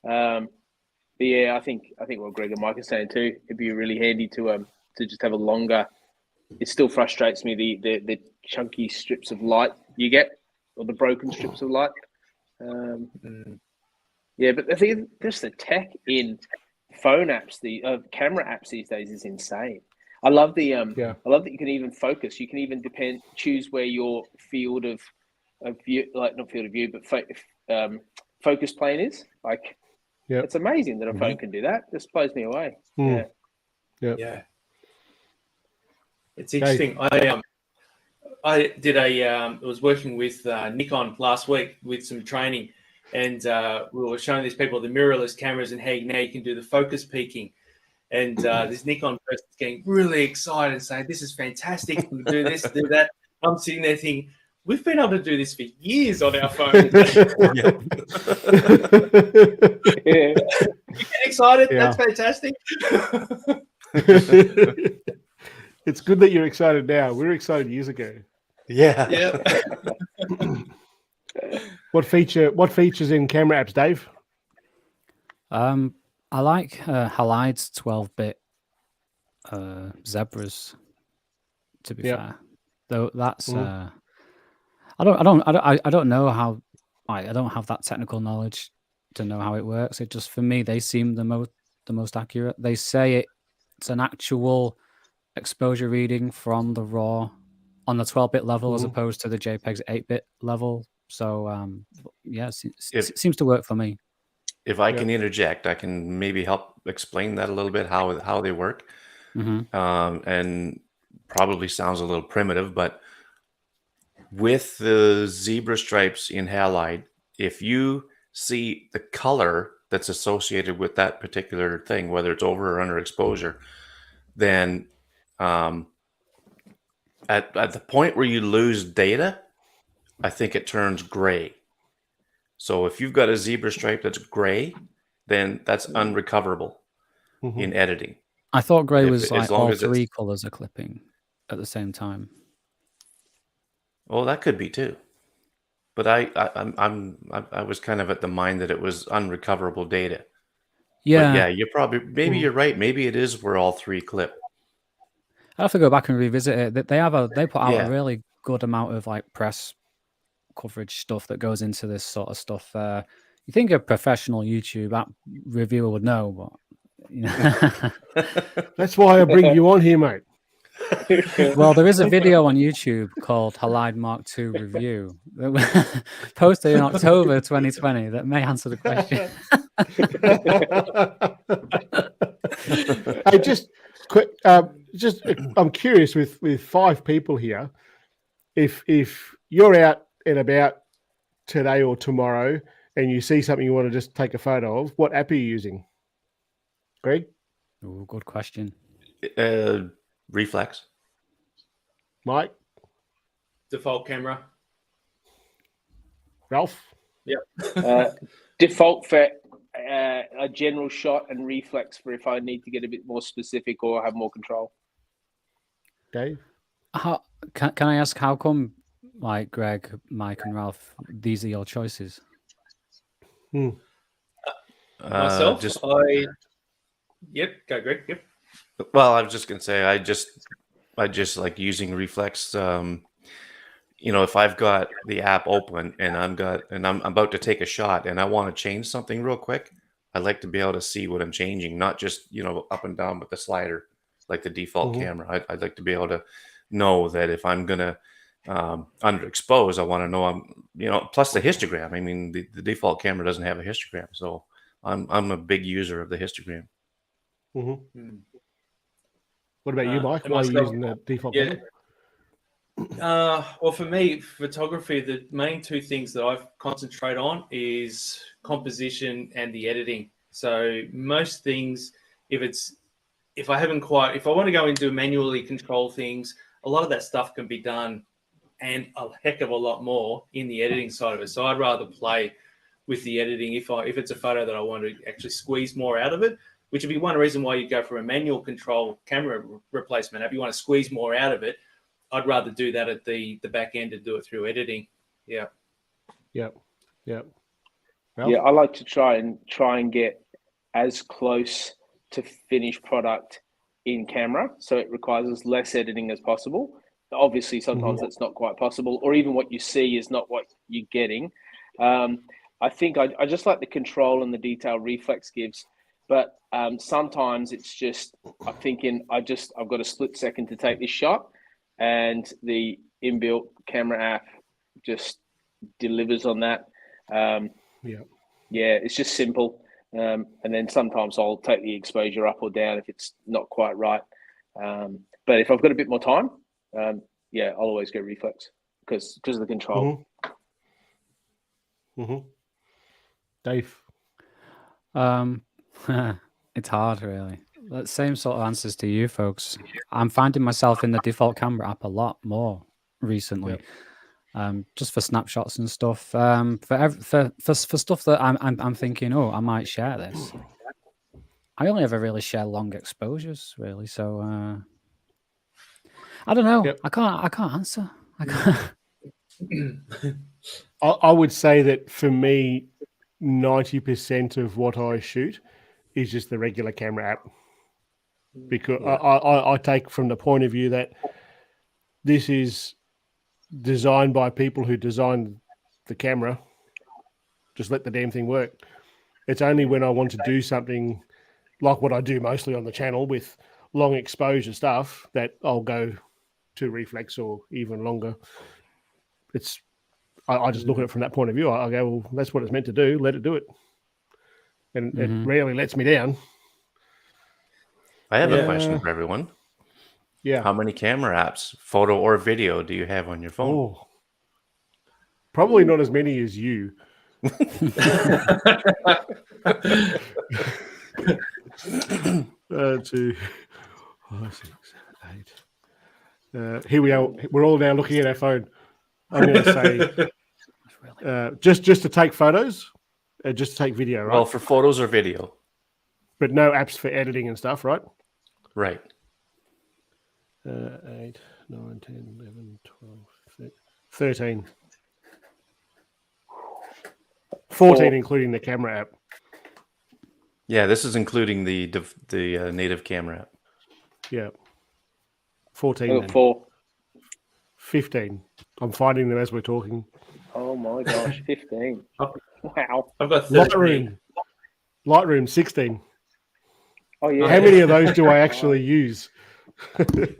But yeah, I think what Greg and Mike are saying too, it'd be really handy to just have a longer. It still frustrates me the chunky strips of light you get, or the broken strips of light. Yeah, but I think just the tech in phone apps, the camera apps these days is insane. I love the I love that you can even focus. You can even choose where your field of view, like not field of view, but focus plane is. Like, it's amazing that a phone can do that. Just blows me away. Yeah. It's interesting. I did I was working with Nikon last week with some training, and we were showing these people the mirrorless cameras and how now you can do the focus peaking. And this Nikon person is getting really excited and saying, "This is fantastic! We can do this, do that." I'm sitting there thinking, "We've been able to do this for years on our phones." You get excited? That's fantastic. It's good that you're excited now. We were excited years ago. Yeah. What features in camera apps, Dave? I like Halide's 12-bit zebras. To be fair, though, that's I don't know how. I don't have that technical knowledge to know how it works. It just, for me, they seem the most accurate. They say it's an actual exposure reading from the RAW on the 12-bit level as opposed to the JPEG's 8-bit level. So it seems to work for me. If I can interject, I can maybe help explain that a little bit, how they work. And probably sounds a little primitive, but with the zebra stripes in halide, if you see the color that's associated with that particular thing, whether it's over or under exposure, then at the point where you lose data, I think it turns gray. So if you've got a zebra stripe that's gray, then that's unrecoverable in editing. I thought grey If- was as like long all as it's- three colors are clipping at the same time. Well, that could be too. But I was kind of at the mind that it was unrecoverable data. Yeah, But yeah, you're probably maybe you're right. Maybe it is where all three clip. I have to go back and revisit it. They put out Yeah. a really good amount of like press coverage stuff that goes into this sort of stuff. You think a professional YouTube app reviewer would know, but you know. That's why I bring you on here, mate. Well, there is a video on YouTube called Halide Mark II Review that was posted in October 2020 that may answer the question. Hey, just quick. I'm curious with 5 people here. If you're out and about today or tomorrow and you see something you want to just take a photo of, what app are you using? Greg, Ooh, good question. Reflex. Mike, Default camera. Ralph. Default for a general shot, and reflex for if I need to get a bit more specific or have more control. Dave. How can I ask how come, like Greg, Mike, and Ralph, these are your choices? Myself, Just Yep, go Greg. Yep. well, I was just gonna say I just like using reflex. If I've got the app open and I'm about to take a shot and I want to change something real quick, I like to be able to see what I'm changing, not just up and down with the slider like the default camera. I'd like to be able to know that if I'm gonna underexpose, I want to know plus the histogram. I mean, the default camera doesn't have a histogram, so I'm a big user of the histogram. What about you, Mike? and Why are you myself- using the default Yeah. camera? Well, for me, photography, the main 2 things that I concentrate on is composition and the editing. So most things, if I want to go into manually control things, a lot of that stuff can be done and a heck of a lot more in the editing side of it. So I'd rather play with the editing if it's a photo that I want to actually squeeze more out of it, which would be one reason why you go for a manual control camera replacement. If you want to squeeze more out of it, I'd rather do that at the back end and do it through editing. Yeah. Yep. Yeah, I like to try and get as close to finished product in camera, so it requires as less editing as possible. Obviously, sometimes that's not quite possible, or even what you see is not what you're getting. I think I just like the control and the detail reflex gives, but sometimes it's just I'm thinking I've got a split second to take this shot, and the inbuilt camera app just delivers on that. It's just simple. And then sometimes I'll take the exposure up or down if it's not quite right. But if I've got a bit more time, I'll always go reflex because of the control. Dave. It's hard, really. The same sort of answers to you folks. I'm finding myself in the default camera app a lot more recently. Just for snapshots and stuff. For stuff that I'm thinking, I might share this. I only ever really share long exposures, really. So I don't know. I can't answer. I can't. I would say that for me, 90% of what I shoot is just the regular camera app, because I take from the point of view that this is designed by people who designed the camera. Just let the damn thing work. It's only when I want to do something like what I do mostly on the channel with long exposure stuff that I'll go to reflex or even longer. I just look at it from that point of view. I go, well, that's what it's meant to do. Let it do it. And it rarely lets me down. I have a question for everyone. Yeah. How many camera apps, photo or video, do you have on your phone? Oh, probably not as many as you. 2, 4, 6, 8, Here we are. We're all now looking at our phone. I'm going to say Really... just to take photos, just to take video, right? Well, for photos or video. But no apps for editing and stuff, right? Right. 8, 9, 10, 11, 12, 13. 14, including the camera app. Yeah, this is including the native camera app. Yeah. 14. Then. 4. 15. I'm finding them as we're talking. Oh my gosh, 15. Wow. I've got 13. Lightroom 16. Oh yeah. How many of those do I actually use?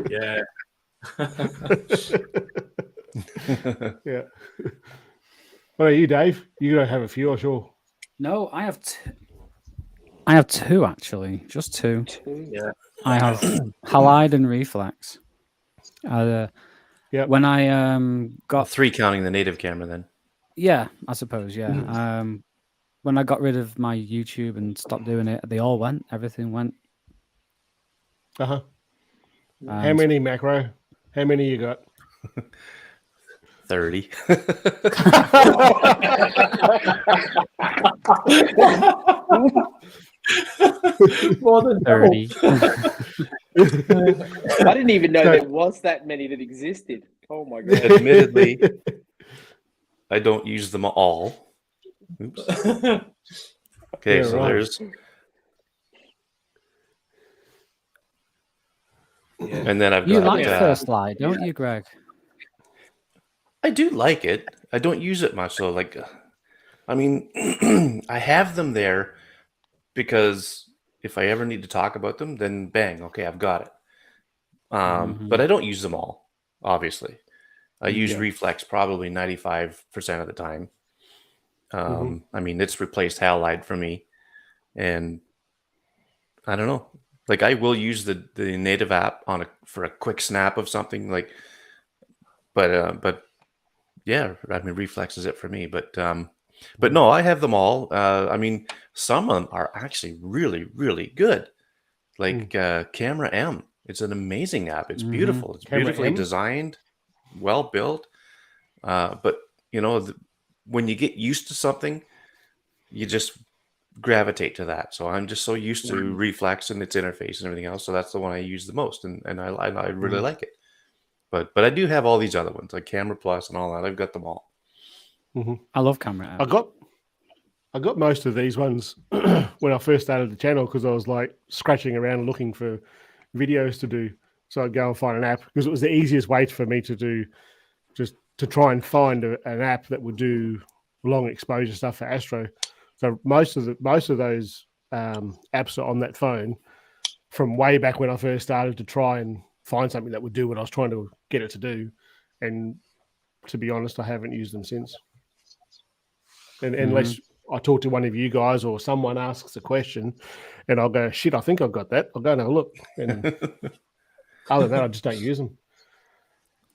Yeah. Yeah. What about you, Dave? You don't have a few, I'm sure. No, I have I have 2 actually, just 2. Yeah. I have halide and reflex. Yep. When I got 3 counting the native camera then. yeah, I suppose yeah. When I got rid of my YouTube and stopped doing it, they all went. Everything went. Uh-huh. How And- many macro? How many you got? 30. More than 30. I didn't even know there was that many that existed. Oh my god. Admittedly, I don't use them all. Oops. Okay, Yeah, so right. there's... Yeah. And then I've You got... like First Light, don't you, Greg? I do like it. I don't use it much, though. Like, I mean, I have them there because if I ever need to talk about them, then bang, okay, I've got it. But I don't use them all, obviously. I use Reflex probably 95% of the time. I mean, it's replaced halide for me. And I don't know. Like, I will use the native app for a quick snap of something. Like, but yeah, I mean, Reflex is it for me. But no, I have them all. I mean, some of them are actually really, really good. Like Camera M. It's an amazing app. It's beautiful. It's Camera beautifully M? designed, well built. But you know, when you get used to something, you just gravitate to that. So I'm just so used to Reflex and its interface and everything else. So that's the one I use the most, and I really like it. But I do have all these other ones like Camera Plus and all that. I've got them all. I love camera app. I got most of these ones when I first started the channel because I was like scratching around looking for videos to do. So I'd go and find an app because it was the easiest way for me to do, just to try and find an app that would do long exposure stuff for Astro. So most of those apps are on that phone from way back when I first started to try and find something that would do what I was trying to get it to do. And to be honest, I haven't used them since. And unless I talk to one of you guys or someone asks a question and I'll go, shit, I think I've got that. I'll go and have a look. And other than that, I just don't use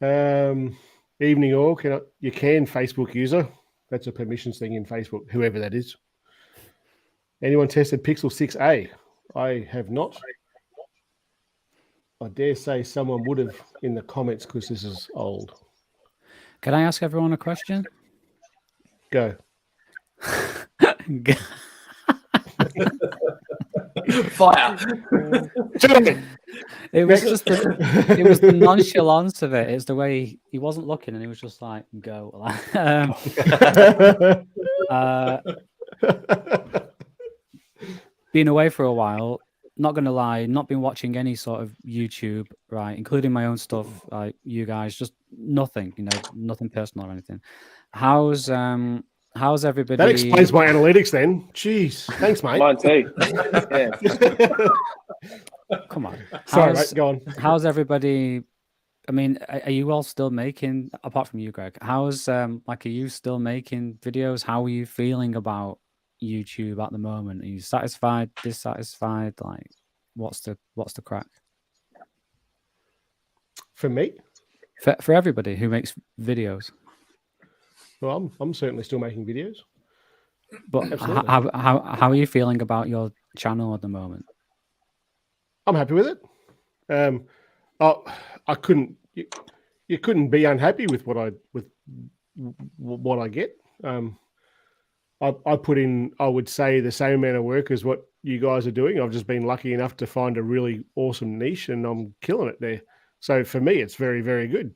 them. Evening all, you can Facebook user. That's a permissions thing in Facebook, whoever that is. Anyone tested Pixel 6a? I have not. I dare say someone would have in the comments because this is old. Can I ask everyone a question? Go. Fire. It was just the nonchalance of it. It's the way he wasn't looking and he was just like, go. Being away for a while, not going to lie, not been watching any sort of YouTube, right, including my own stuff, like you guys, just nothing, nothing personal or anything. How's everybody? That explains my analytics then. Jeez. Thanks, mate. Mine too. Yeah. Come on. Sorry, mate. Go on. How's everybody? I mean, are you all still making, apart from you, Greg, are you still making videos? How are you feeling about YouTube at the moment? Are you satisfied, dissatisfied? Like, what's the crack? For me? For everybody who makes videos. Well, I'm certainly still making videos. But how are you feeling about your channel at the moment? I'm happy with it. I couldn't, you couldn't be unhappy with what I get. I put in, I would say, the same amount of work as what you guys are doing. I've just been lucky enough to find a really awesome niche, and I'm killing it there. So for me, it's very, very good.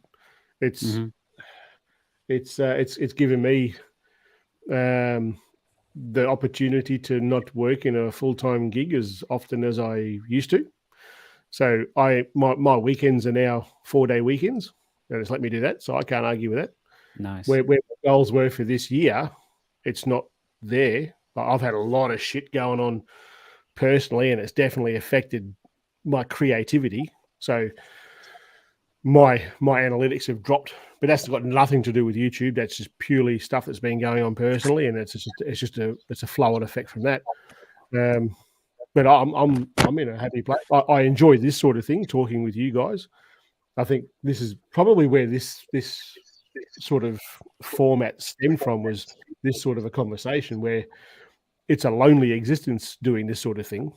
It's given me the opportunity to not work in a full-time gig as often as I used to. So my weekends are now 4-day weekends. They just let me do that, so I can't argue with that. Nice. Where my goals were for this year, it's not there. But I've had a lot of shit going on personally, and it's definitely affected my creativity. So my analytics have dropped, but that's got nothing to do with YouTube. That's just purely stuff that's been going on personally, and it's a flow-on effect from that. But I'm in a happy place. I enjoy this sort of thing, talking with you guys. I think this is probably where this sort of format stemmed from, was this sort of a conversation where it's a lonely existence doing this sort of thing.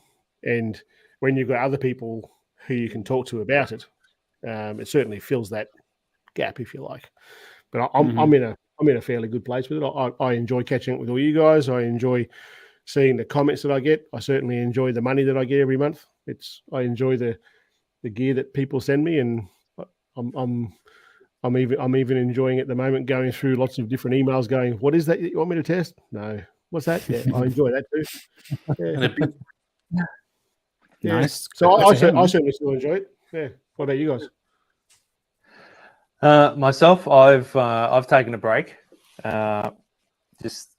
And when you've got other people who you can talk to about it, it certainly fills that gap, if you like. But I'm in a fairly good place with it. I enjoy catching up with all you guys. I enjoy seeing the comments that I get. I certainly enjoy the money that I get every month. I enjoy the gear that people send me, and I'm even enjoying at the moment going through lots of different emails going, what is that you want me to test? No. What's that? Yeah, I enjoy that too. Yeah. Nice. So I certainly still enjoy it. Yeah. What about you guys? Myself, I've taken a break. Just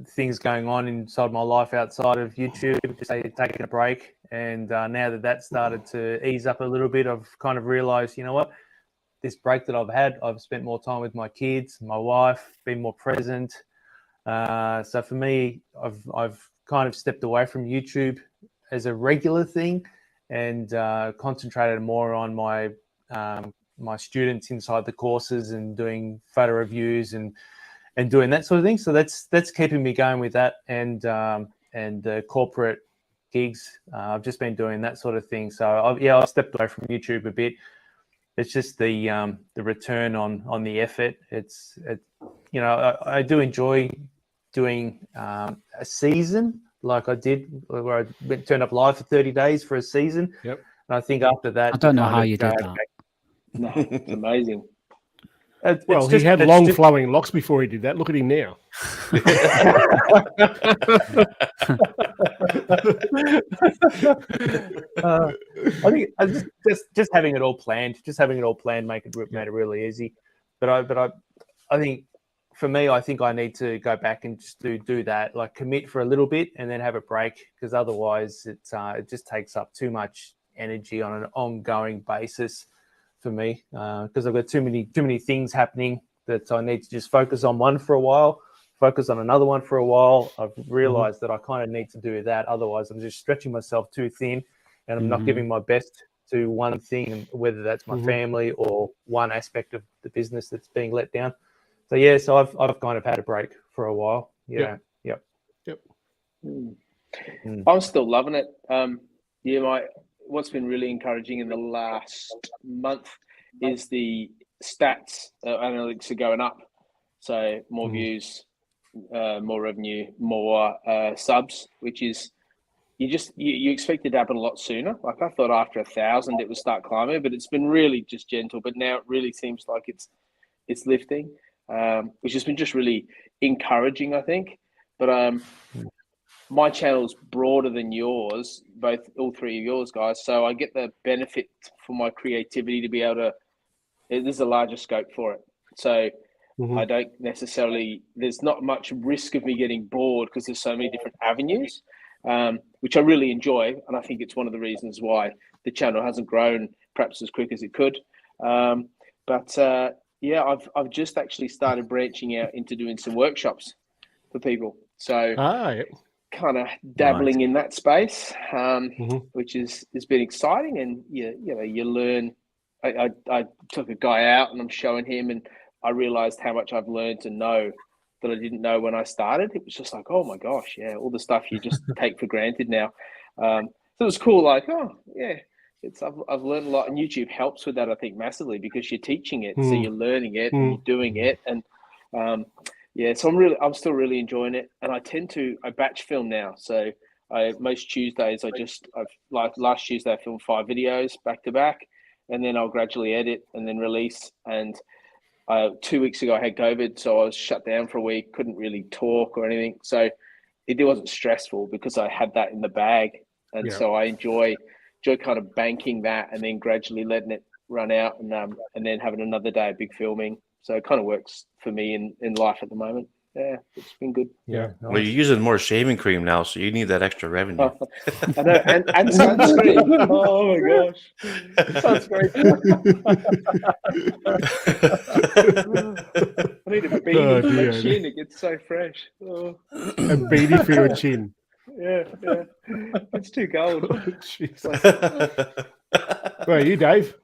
things going on inside my life outside of YouTube, just taking a break. And now that started to ease up a little bit, I've kind of realized, you know what, this break that I've had, I've spent more time with my kids, my wife, been more present. So for me, I've kind of stepped away from YouTube as a regular thing, and concentrated more on my my students inside the courses and doing photo reviews and doing that sort of thing. So that's keeping me going with that, and the corporate gigs. I've just been doing that sort of thing. So I've stepped away from YouTube a bit. It's just the return on the effort. I do enjoy doing a season like I did, where I turned up live for 30 days for a season. Yep. And I think after that, I don't know how you did that. No, it's amazing. He had long flowing locks before he did that. Look at him now. I think just having it all planned, made it really easy. But I think for me, I think I need to go back and just do that, like commit for a little bit and then have a break, because otherwise it just takes up too much energy on an ongoing basis for me, because I've got too many things happening that I need to just focus on one for a while, focus on another one for a while. I've realized that I kind of need to do that. Otherwise, I'm just stretching myself too thin, and I'm not giving my best to one thing, whether that's my family or one aspect of the business that's being let down. So I've kind of had a break for a while. Yep. I'm still loving it. What's been really encouraging in the last month is the stats analytics are going up. So more views, more revenue, more subs, which is you expect it to happen a lot sooner. Like I thought after 1,000 it would start climbing, but it's been really just gentle. But now it really seems like it's lifting, which has been just really encouraging, I think. But my channel's broader than yours, all three of yours guys. So I get the benefit for my creativity to be able to. There's a larger scope for it. So I don't necessarily. There's not much risk of me getting bored because there's so many different avenues, which I really enjoy, and I think it's one of the reasons why the channel hasn't grown perhaps as quick as it could. I've just actually started branching out into doing some workshops for people. So kind of dabbling in that space, which has been exciting. And you learn. I took a guy out and I'm showing him, and I realized how much I've learned to know that I didn't know when I started. It was just like, oh my gosh, all the stuff you just take for granted now. So it was cool. Like, I've learned a lot, and YouTube helps with that, I think, massively, because you're teaching it, so you're learning it and you're doing it, and so I'm still really enjoying it, and I batch film now. So most Tuesdays like last Tuesday I filmed 5 videos back to back, and then I'll gradually edit and then release. And 2 weeks ago I had COVID, so I was shut down for a week, couldn't really talk or anything. So it wasn't stressful because I had that in the bag, and so I enjoy kind of banking that and then gradually letting it run out, and then having another day of big filming. So it kind of works for me in life at the moment. Yeah, it's been good. Yeah. Well, you're using more shaving cream now, so you need that extra revenue. I know, and sunscreen. Oh my gosh, sunscreen. I need a beanie for my chin. It gets so fresh. Oh. A beanie for your chin. Yeah. It's too cold. Where are you, Dave?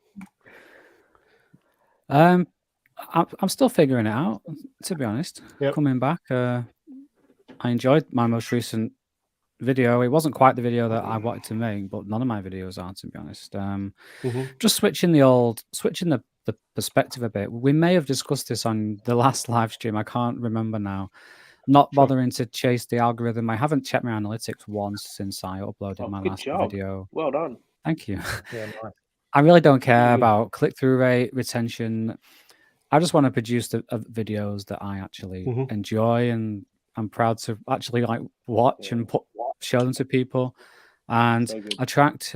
I'm still figuring it out, to be honest. Yep. Coming back, I enjoyed my most recent video. It wasn't quite the video that I wanted to make, but none of my videos are, to be honest. Just switching the perspective a bit. We may have discussed this on the last live stream. I can't remember now. Not bothering to chase the algorithm. I haven't checked my analytics once since I uploaded my last video. Well done. Thank you. Yeah, nice. I really don't care about click-through rate, retention. I just want to produce the videos that I actually enjoy, and I'm proud to actually like watch and show them to people, and attract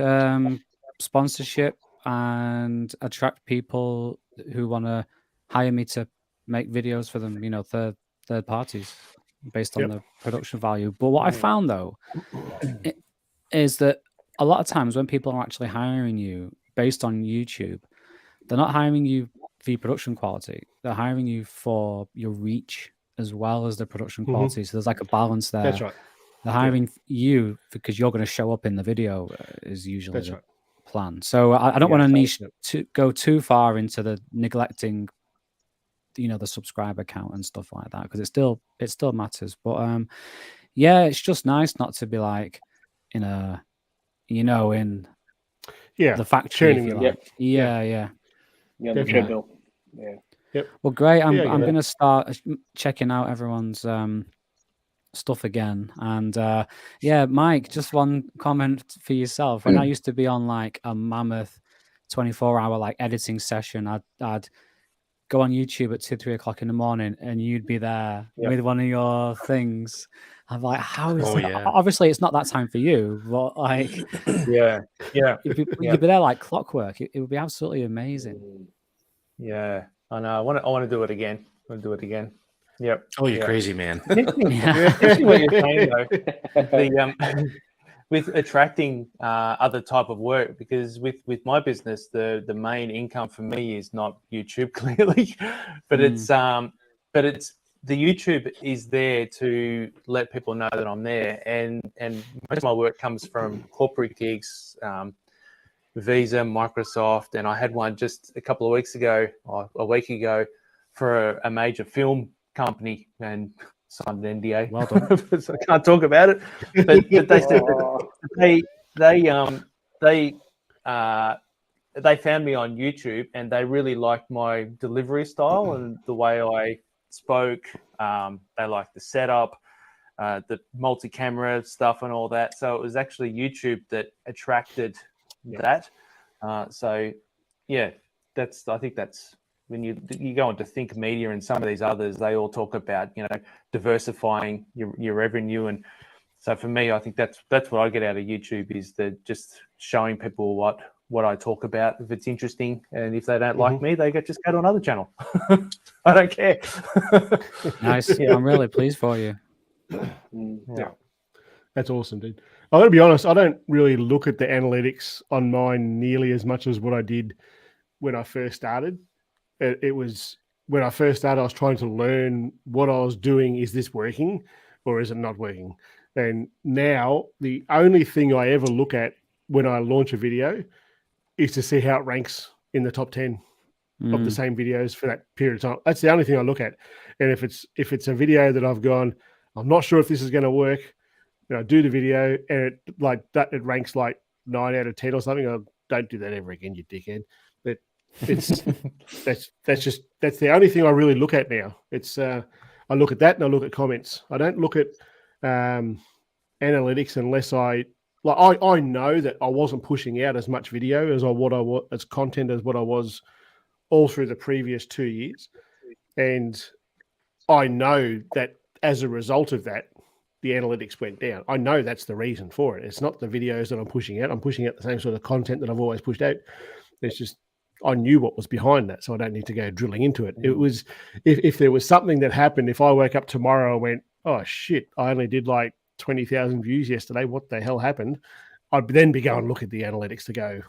sponsorship and attract people who want to hire me to make videos for them. You know, third parties based on the production value. But what I found though is that a lot of times when people are actually hiring you based on YouTube, they're not hiring you for your production quality. They're hiring you for your reach as well as the production quality. So there's like a balance there. That's right. They're hiring you because you're going to show up in the video is usually the plan. So I don't want to go too far into the neglecting, the subscriber count and stuff like that, because it still matters. But it's just nice not to be like in the factory, if you like. Yeah. Yeah, the treadmill. Yeah. Yep. Well, great. I'm going to start checking out everyone's stuff again. And Mike, just one comment for yourself. When I used to be on like a mammoth 24-hour like editing session, I'd go on YouTube at 2-3 o'clock in the morning, and you'd be there with one of your things. I'm like, how is that? Yeah. Obviously, it's not that time for you, but like, you'd be there like clockwork. It would be absolutely amazing. Yeah, I know. I want to do it again. I want to do it again. Yep. Oh, you're crazy, man. Especially what you're saying, though. With attracting other type of work, because with my business, the main income for me is not YouTube, clearly, but it's the YouTube is there to let people know that I'm there, and most of my work comes from corporate gigs, Visa, Microsoft, and I had one just a couple of weeks ago, or a week ago, for a major film company, and signed an NDA. Well done. So I can't talk about it, but they said they found me on YouTube, and they really liked my delivery style and the way I spoke. They liked the setup, the multi-camera stuff and all that. So it was actually YouTube that attracted that. I think that's when you go into Think Media and some of these others, they all talk about diversifying your revenue. And so for me, I think that's what I get out of YouTube, is just showing people what I talk about, if it's interesting, and if they don't like me, they just go to another channel. I don't care. Nice. I'm really pleased for you. Yeah. That's awesome, dude. I'm going to be honest, I don't really look at the analytics on mine nearly as much as what I did when I first started. It was when I first started, I was trying to learn what I was doing. Is this working or is it not working? And now the only thing I ever look at when I launch a video is to see how it ranks in the top 10 of the same videos for that period of time. That's the only thing I look at. And if it's a video that I've gone, I'm not sure if this is going to work, I do the video and it ranks like 9 out of 10 or something. don't do that ever again, you dickhead. But it's that's the only thing I really look at now. It's I look at that and I look at comments. I don't look at analytics unless I know that I wasn't pushing out as much video as content as what I was all through the previous 2 years, and I know that as a result of that, the analytics went down. I know that's the reason for it. It's not the videos that I'm pushing out. I'm pushing out the same sort of content that I've always pushed out. It's just I knew what was behind that, so I don't need to go drilling into it. It was if there was something that happened, if I woke up tomorrow and went, oh shit, I only did like 20,000 views yesterday. What the hell happened? I'd then be going look at the analytics to go,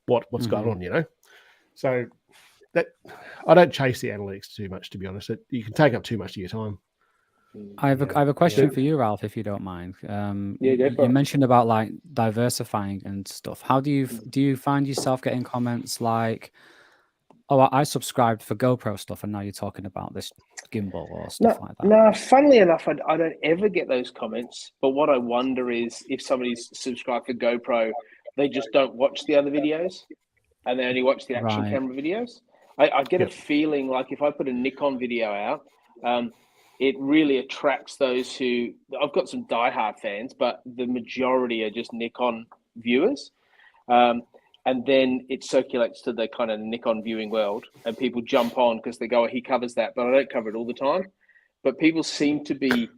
what's going on, you know? So that I don't chase the analytics too much, to be honest. You can take up too much of your time. I have a question for you, Ralph, if you don't mind. go You for it. mentioned about like diversifying and stuff. How do you find yourself getting comments like, "Oh, I subscribed for GoPro stuff, and now you're talking about this gimbal or stuff like that"? No, funnily enough, I don't ever get those comments. But what I wonder is if somebody's subscribed for GoPro, they just don't watch the other videos, and they only watch the action Right. camera videos. I get a feeling like if I put a Nikon video out, it really attracts those who. I've got some diehard fans, but the majority are just Nikon viewers. And then it circulates to the kind of Nikon viewing world, and people jump on because they go, oh, he covers that, but I don't cover it all the time. But people seem to be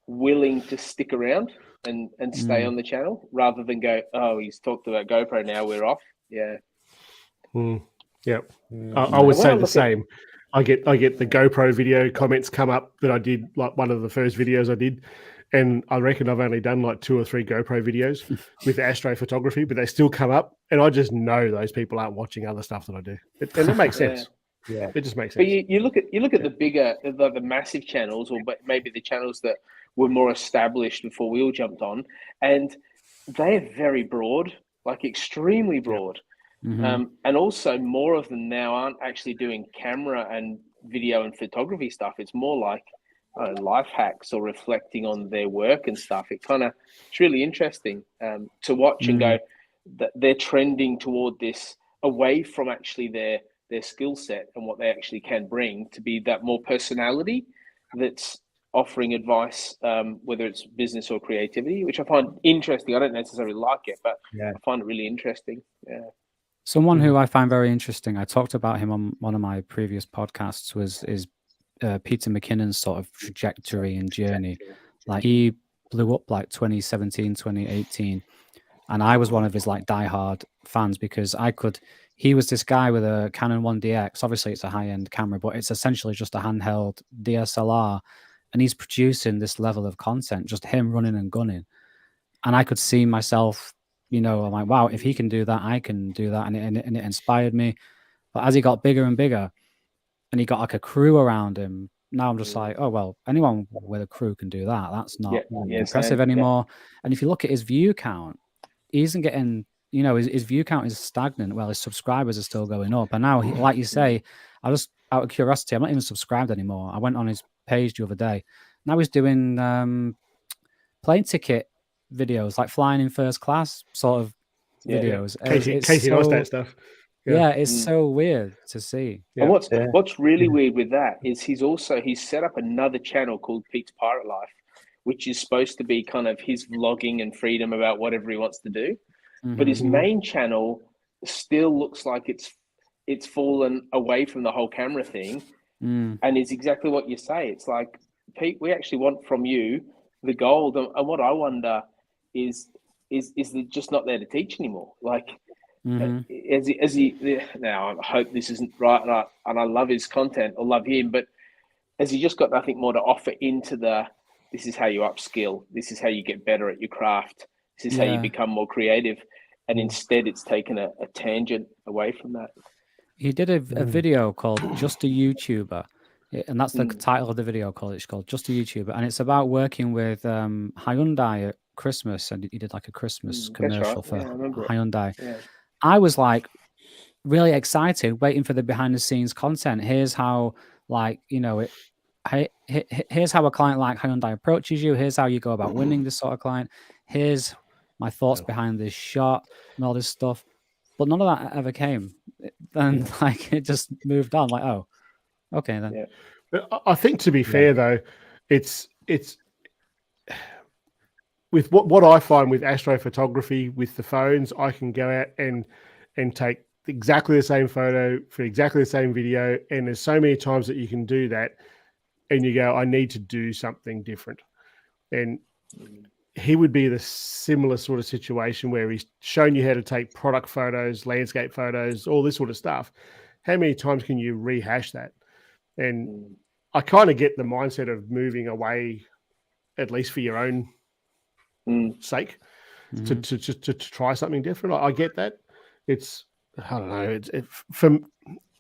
willing to stick around and stay on the channel rather than go, oh, he's talked about GoPro now, we're off. Yeah. Yep. I would say the same. I get the GoPro video comments come up that I did, like one of the first videos I did. And I reckon I've only done like 2 or 3 GoPro videos with astrophotography, but they still come up. And I just know those people aren't watching other stuff that I do. And it makes sense. Yeah. It just makes sense. But you look at the bigger, the massive channels, or maybe the channels that were more established before we all jumped on, and they're very broad, like extremely broad. And also more of them now aren't actually doing camera and video and photography stuff. It's more like life hacks or reflecting on their work and stuff. It's really interesting to watch and go that they're trending toward this away from actually their skill set and what they actually can bring to be that more personality that's offering advice, whether it's business or creativity, which I find interesting. I don't necessarily like it, but I find it really interesting. Yeah. Someone who I find very interesting, I talked about him on one of my previous podcasts, is Peter McKinnon's sort of trajectory and journey. Like he blew up like 2017, 2018. And I was one of his like diehard fans because he was this guy with a Canon 1DX. Obviously it's a high-end camera, but it's essentially just a handheld DSLR. And he's producing this level of content, just him running and gunning. And I could see myself, I'm like, wow, if he can do that, I can do that. And it inspired me. But as he got bigger and bigger, and he got like a crew around him, now I'm just like, oh, well, anyone with a crew can do that. That's not impressive anymore. And if you look at his view count, he isn't getting, his view count is stagnant. Well, his subscribers are still going up. And now, like you say, I just, out of curiosity, I'm not even subscribed anymore. I went on his page the other day. Now he's doing plane ticket videos, like flying in first class sort of videos. Casey knows that stuff. Yeah, it's so weird to see. And what's really weird with that is he's set up another channel called Pete's Pirate Life, which is supposed to be kind of his vlogging and freedom about whatever he wants to do. But his main channel still looks like it's fallen away from the whole camera thing, and is exactly what you say. It's like, Pete, we actually want from you the gold, and what I wonder is they're just not there to teach anymore. Like, as he now, I hope this isn't right, and I love his content, I love him, but has he just got nothing more to offer into this is how you upskill, this is how you get better at your craft, this is how you become more creative, and instead it's taken a tangent away from that. He did a video called Just a YouTuber, and that's the title of the video. It's called Just a YouTuber, and it's about working with Hyundai at Christmas, and he did like a Christmas commercial for Hyundai. Yeah. I was like really excited, waiting for the behind the scenes content. Here's how, like, here's how a client like Hyundai approaches you. Here's how you go about winning this sort of client. Here's my thoughts behind this shot and all this stuff. but none of that ever came. Then like it just moved on. Like, oh, okay then. Yeah. But I think, to be fair though, it's with what I find with astrophotography with the phones, I can go out and take exactly the same photo for exactly the same video, and there's so many times that you can do that, and you go, I need to do something different. And he would be the similar sort of situation where he's shown you how to take product photos, landscape photos, all this sort of stuff. How many times can you rehash that? And I kind of get the mindset of moving away, at least for your own sake, to try something different. I get that. It's, I don't know.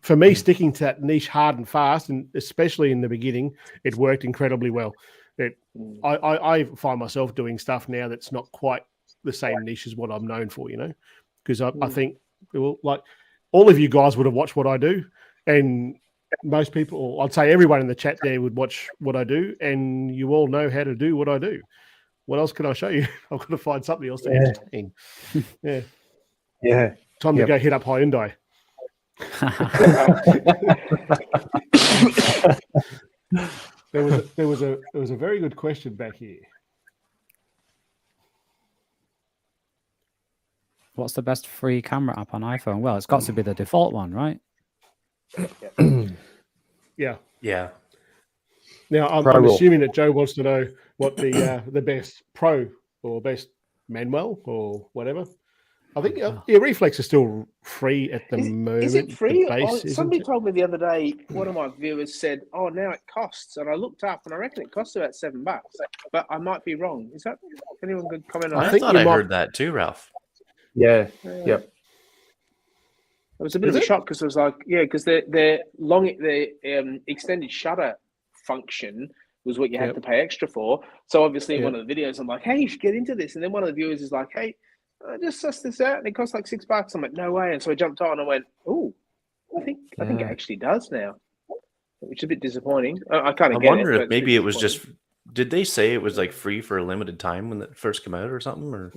For me, sticking to that niche hard and fast, and especially in the beginning, it worked incredibly well. I find myself doing stuff now that's not quite the same niche as what I'm known for, because I think, well, like all of you guys would have watched what I do, and most people, or I'd say everyone in the chat there would watch what I do, and you all know how to do what I do. What else can I show you? I've got to find something else to entertain. Yeah. Time to go hit up Hyundai. There was a very good question back here. What's the best free camera app on iPhone? Well, it's got to be the default one, right? Yeah. Yeah. Now I'm assuming that Joe wants to know what the best Pro or best Manuel or whatever. I think Reflex is still free at the moment. Is it free? Base, somebody told me the other day, one of my viewers said, "Oh, now it costs," and I looked up and I reckon it costs about $7. But I might be wrong. Is that anyone could comment on that? I thought I heard that too, Ralph. Yeah. Yep. It was a bit of a shock because it was like, because the extended shutter function was what you had to pay extra for. So obviously in one of the videos, I'm like, hey, you should get into this. And then one of the viewers is like, hey, just suss this out, and it costs like $6. I'm like, no way. And so I jumped on and I went, oh, I think it actually does now, which is a bit disappointing. I kind of get it. I wonder if maybe it was just. Did they say it was like free for a limited time when it first came out or something? Or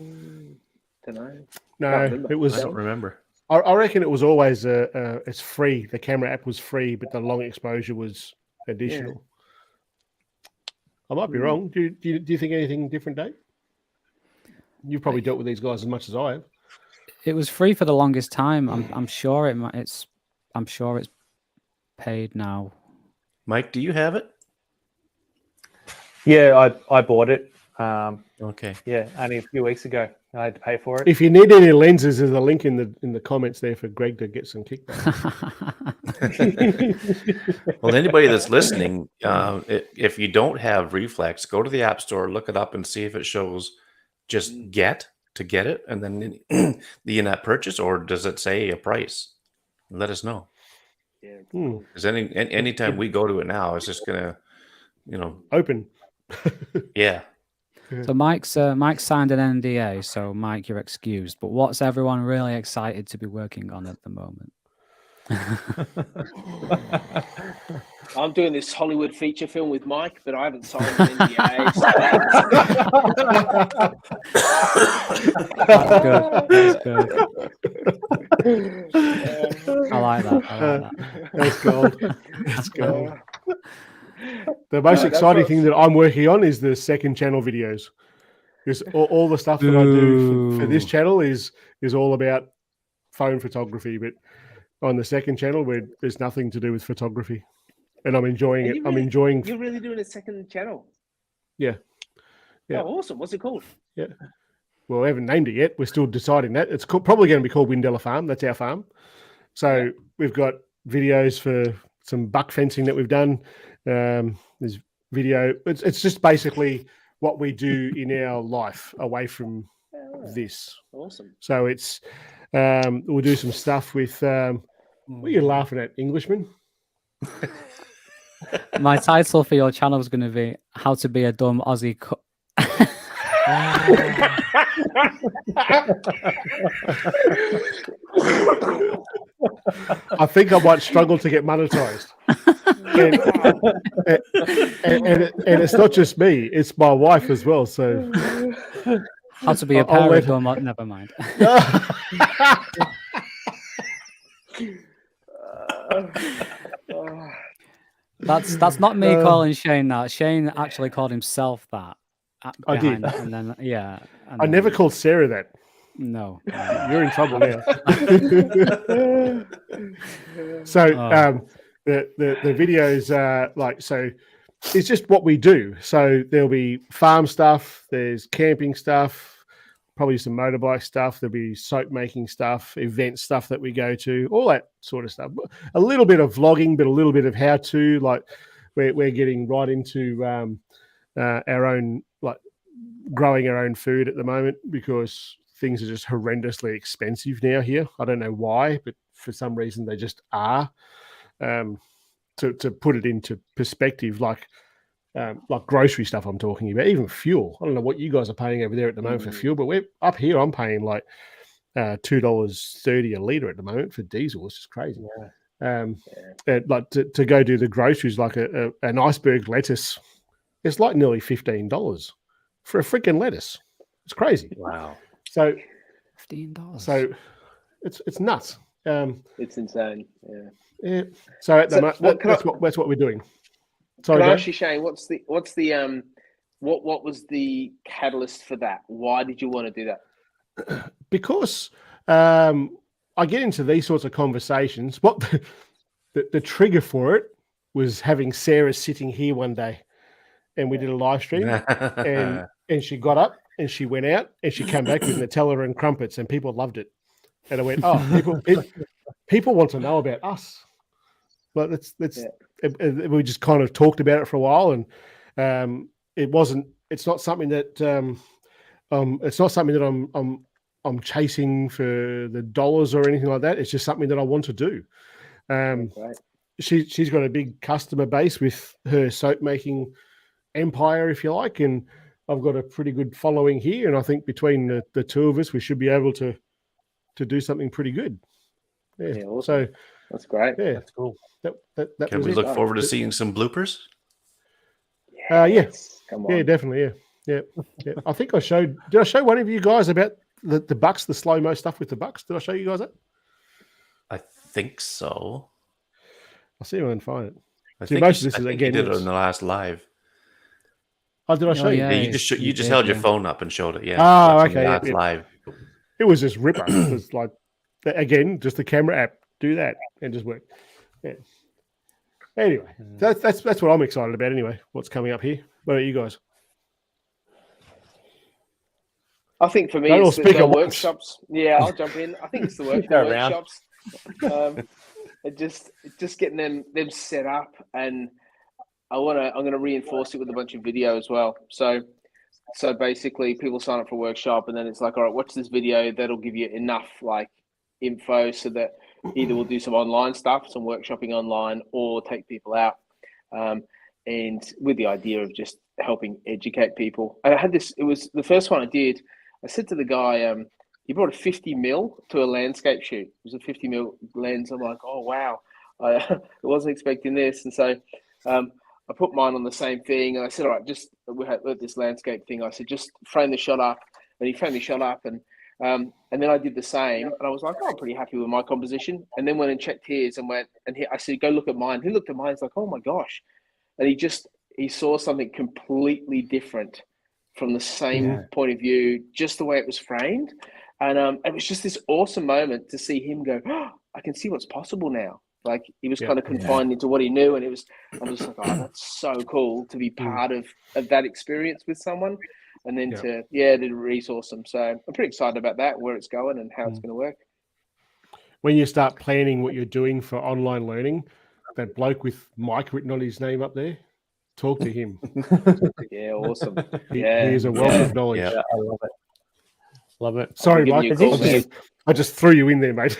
don't know. No, it was. I don't remember. I reckon it was always it's free. The camera app was free, but the long exposure was additional. I might be wrong. Do you think anything different, Dave? You've probably dealt with these guys as much as I have. It was free for the longest time. I'm sure it's paid now. Mike, do you have it? Yeah, I bought it. Okay. Yeah, only a few weeks ago. I had to pay for it. If you need any lenses, there's a link in the comments there for Greg to get some kickback. Well, anybody that's listening, if you don't have Reflex, go to the App Store, look it up, and see if it shows just get it, and then the in-app purchase, or does it say a price? Let us know. Yeah. Because anytime we go to it now, it's just gonna, open. So Mike's signed an NDA, so Mike, you're excused. But what's everyone really excited to be working on at the moment? I'm doing this Hollywood feature film with Mike, but I haven't signed an NDA. That's good. I like that. That's gold. That's gold. The most exciting thing that I'm working on is the second channel videos. Because all the stuff that I do for this channel is all about phone photography, but on the second channel, there's nothing to do with photography, and I'm enjoying it. You're really doing a second channel? Yeah. Oh, awesome! What's it called? Yeah. Well, we haven't named it yet. We're still deciding that. It's probably going to be called Windella Farm. That's our farm. So we've got videos for some buck fencing that we've done. There's video. It's just basically what we do in our life away from this. Awesome. So it's we'll do some stuff with what are you laughing at, Englishman? My title for your channel is going to be "How to Be a Dumb Aussie." I think I might struggle to get monetized. And it's not just me; it's my wife as well. So, how to be a parent? Never mind. That's not me calling Shane that. Shane actually called himself that. I did. And then yeah. And I never then- called Sarah that. No. You're in trouble now. So the videos like so it's just what we do. So there'll be farm stuff, there's camping stuff, probably some motorbike stuff, there'll be soap making stuff, event stuff that we go to, all that sort of stuff. A little bit of vlogging, but a little bit of how to, like we're getting right into our own, like growing our own food at the moment because things are just horrendously expensive now here. I don't know why, but for some reason they just are. To put it into perspective, like grocery stuff I'm talking about, even fuel. I don't know what you guys are paying over there at the moment for fuel, but we're up here. I'm paying like $2.30 a litre at the moment for diesel. It's just crazy. Like to go do the groceries, like an iceberg lettuce, it's like nearly $15 for a freaking lettuce. It's crazy. Wow. So $15. So it's nuts. It's insane. Yeah. So at the moment, that's what we're doing. Sorry, can I Dave? ask you, Shane? What was the catalyst for that? Why did you want to do that? Because I get into these sorts of conversations. What the trigger for it was having Sarah sitting here one day, and we did a live stream, and she got up and she went out and she came back with Nutella and crumpets, and people loved it. And I went, oh, people want to know about us. But we just kind of talked about it for a while, and it's not something that I'm chasing for the dollars or anything like that. It's just something that I want to do. She's got a big customer base with her soap making empire, if you like, and I've got a pretty good following here. And I think between the two of us, we should be able to do something pretty good. Yeah. Awesome. So that's great. Yeah, That's cool. That Can was we it. look forward to seeing some bloopers? Yeah. Come on. Yeah, definitely. Yeah. I think did I show one of you guys about the bucks, the slow-mo stuff with the bucks? Did I show you guys that? I think so. I'll see if I can find it. I See, think most you, of this I is think again. you did it on the last live. Oh, did I show you? yeah. Yeah, you just held your yeah. phone up and showed it. Yeah. Oh, That's on the okay, last yeah. live. It was just ripper. It's like again, just the camera app. Do that and just work. Yeah. Anyway, that's what I'm excited about. Anyway, what's coming up here? What about you guys? I think for me, Don't all it's speak the at once. workshops. Yeah, I'll jump in. I think it's the Go around. workshops. And just getting them set up, and I'm going to reinforce it with a bunch of video as well. So basically, people sign up for a workshop, and then it's like, all right, watch this video. That'll give you enough like info so that either we'll do some online stuff, some workshopping online, or take people out, and with the idea of just helping educate people. And I had this. It was the first one I did. I said to the guy, he brought a 50mm to a landscape shoot. It was a 50mm lens. I'm like, oh wow, I wasn't expecting this, and so I put mine on the same thing. And I said, all right, we had this landscape thing. I said, just frame the shot up, and he framed the shot up, and then I did the same, and I was like, oh, I'm pretty happy with my composition. And then went and checked his, and I said, go look at mine. He looked at mine. He's like, oh my gosh, and he saw something completely different from the same point of view, just the way it was framed. And it was just this awesome moment to see him go, oh, I can see what's possible now. Like he was kind of confined into what he knew. And I was like, oh, that's so cool to be part of that experience with someone. And then to resource them. So I'm pretty excited about that, where it's going and how it's going to work. When you start planning what you're doing for online learning, that bloke with Mike written on his name up there, talk to him. Yeah, awesome. He is a wealth of knowledge. Yeah, I love it. Love it. Sorry, I'll Mike. give you a call, I just threw you in there, mate.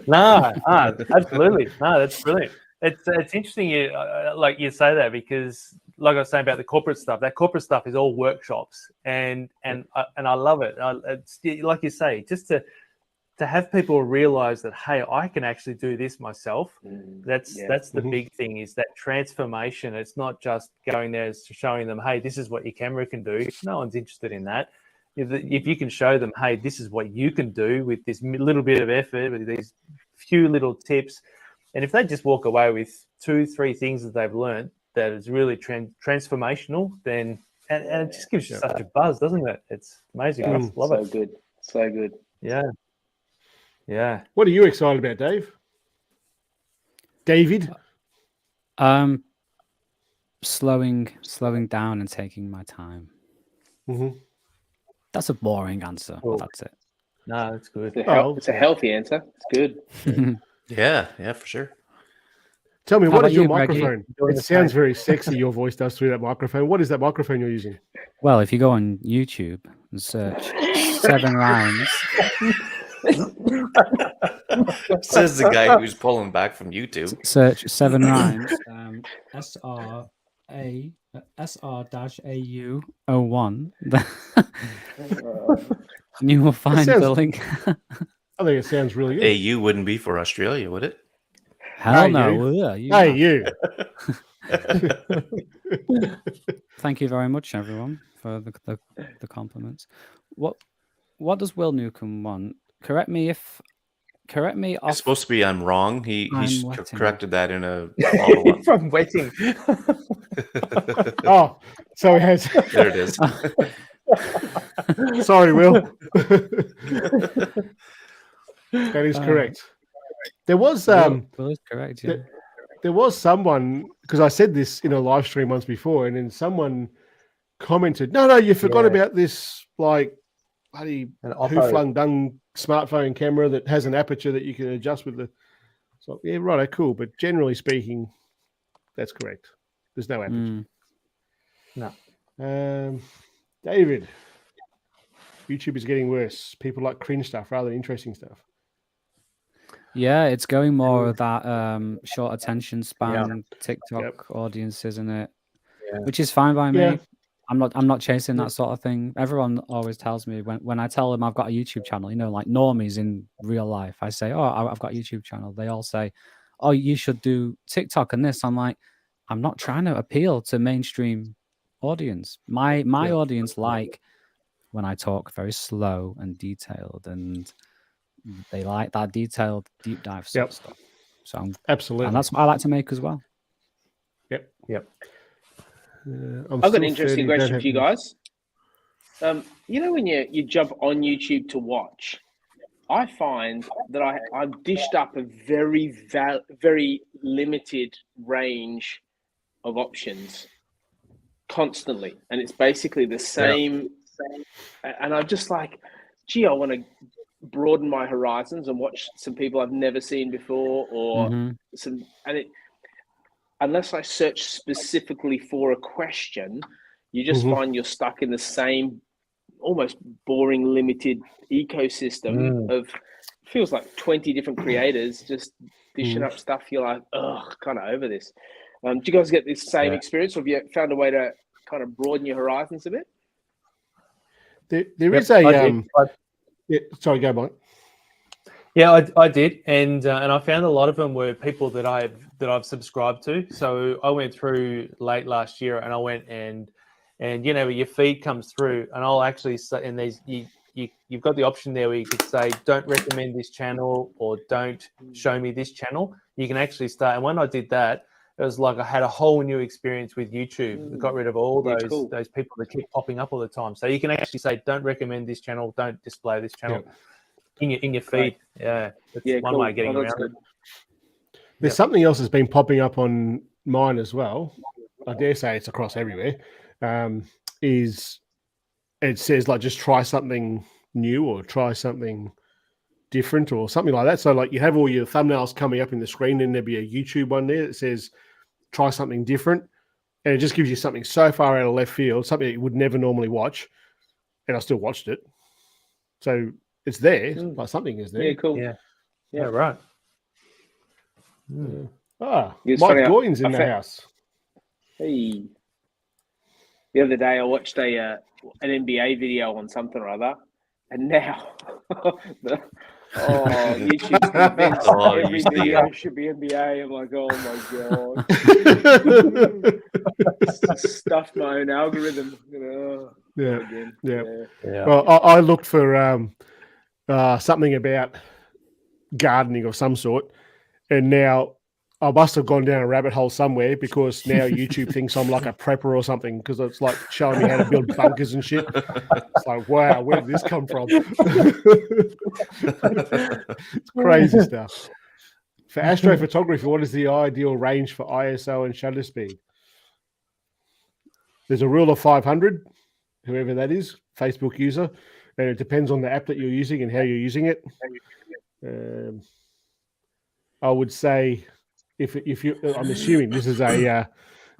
No, absolutely. No, that's brilliant. It's interesting you like you say that, because like I was saying about the corporate stuff, that corporate stuff is all workshops, and I love it. It's like you say, just to have people realize that, hey, I can actually do this myself. That's the big thing, is that transformation. It's not just going there showing them, hey, this is what your camera can do. No one's interested in that. If you can show them, hey, this is what you can do with this little bit of effort, with these few little tips, and if they just walk away with 2-3 things that they've learned that is really transformational, then and it just gives you such a buzz, doesn't it? It's amazing. I love so it. good, so good. Yeah. What are you excited about, Dave? David? Slowing down and taking my time. Mm-hmm. That's a boring answer, but that's it. No, it's good. It's a healthy answer. It's good. Yeah, for sure. Tell me, How what about is your you, Greggy? microphone? Doing It the sounds same. very sexy, your voice does through that microphone. What is that microphone you're using? Well, if you go on YouTube and search 7 rhymes, Says the guy who's pulling back from YouTube. search 7 rhymes, SR-AU01, and you will find sounds- the link. I think it sounds really good. AU wouldn't be for Australia, would it? Hell Hey, no. you. Yeah, you Hey, know. you. Thank you very much, everyone, for the compliments. What does Will Newcomb want? Correct me It's off. supposed to be I'm wrong. He's I'm wetting. corrected that in a follow-up. From wetting. Oh, so it has. There it is. Sorry, Will. That is correct. There was Will is correct. Yeah. there was someone, because I said this in a live stream once before, and then someone commented, "No, you forgot about this like bloody An who Oppo. flung dung smartphone camera that has an aperture that you can adjust with the." So yeah, right, cool. But generally speaking, that's correct. There's no aperture. No. David, YouTube is getting worse. People like cringe stuff rather than interesting stuff. Yeah, it's going more of that short attention span TikTok audience, isn't it? Yeah. Which is fine by me. Yeah. I'm not chasing that sort of thing. Everyone always tells me when I tell them I've got a YouTube channel, like normies in real life, I say, "Oh, I've got a YouTube channel." They all say, "Oh, you should do TikTok and this." I'm like, I'm not trying to appeal to mainstream audience. My audience like when I talk very slow and detailed, and they like that detailed deep dive sort of stuff. So absolutely, and that's what I like to make as well. Yep. I've got an interesting question for you guys. When you jump on YouTube to watch, I find that I've dished up a very very limited range of options constantly, and it's basically the same. And I'm just like, gee, I want to broaden my horizons and watch some people I've never seen before, or unless I search specifically for a question, you just find you're stuck in the same almost boring, limited ecosystem of feels like 20 different creators just dishing up stuff. You're like, ugh, kind of over this. Do you guys get this same experience, or have you found a way to kind of broaden your horizons a bit? There is a sorry, go Mike. Yeah, I did, and I found a lot of them were people that I've subscribed to. So I went through late last year, and I went and your feed comes through, and I'll actually say, and you've got the option there where you could say, don't recommend this channel or don't show me this channel. You can actually start, and when I did that, it was like I had a whole new experience with YouTube. It got rid of all those people that keep popping up all the time. So you can actually say, don't recommend this channel, don't display this channel. In your feed, that's one way of getting around it. There's something else that's been popping up on mine as well. I dare say it's across everywhere. Is it says like just try something new or try something different or something like that. So like you have all your thumbnails coming up in the screen, and there'll be a YouTube one there that says try something different, and it just gives you something so far out of left field, something that you would never normally watch, and I still watched it. So it's there, like something is there. Yeah, cool. Yeah, right. Mike Goyne's in the house. Hey. The other day I watched an NBA video on something or other, and now YouTube's convinced every video should be NBA. I'm like, oh my god. Stuffed my own algorithm. Yeah. Well, I looked for something about gardening of some sort. And now I must have gone down a rabbit hole somewhere because now YouTube thinks I'm like a prepper or something because it's like showing me how to build bunkers and shit. It's like, wow, where did this come from? It's crazy stuff. For astrophotography, what is the ideal range for ISO and shutter speed? There's a rule of 500, whoever that is, Facebook user, and it depends on the app that you're using and how you're using it. I would say if you, I'm assuming this is an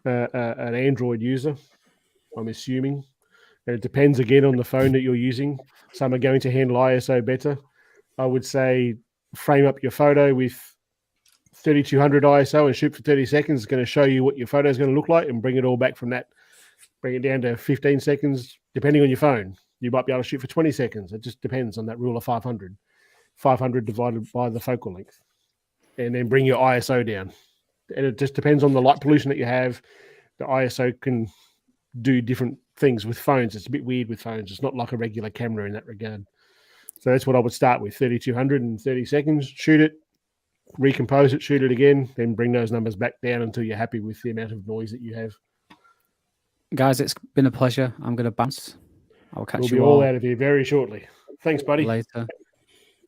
Android user. I'm assuming, and it depends again on the phone that you're using. Some are going to handle ISO better. I would say frame up your photo with 3200 ISO and shoot for 30 seconds. It's going to show you what your photo is going to look like and bring it all back from that. Bring it down to 15 seconds, depending on your phone. You might be able to shoot for 20 seconds. It just depends on that rule of 500. 500 divided by the focal length. And then bring your ISO down. And it just depends on the light pollution that you have. The ISO can do different things with phones. It's a bit weird with phones. It's not like a regular camera in that regard. So that's what I would start with, 3200 and 30 seconds. Shoot it, recompose it, shoot it again, then bring those numbers back down until you're happy with the amount of noise that you have. Guys, it's been a pleasure. I'm going to bounce. I'll catch We'll you be all out of here very shortly. Thanks, buddy. later.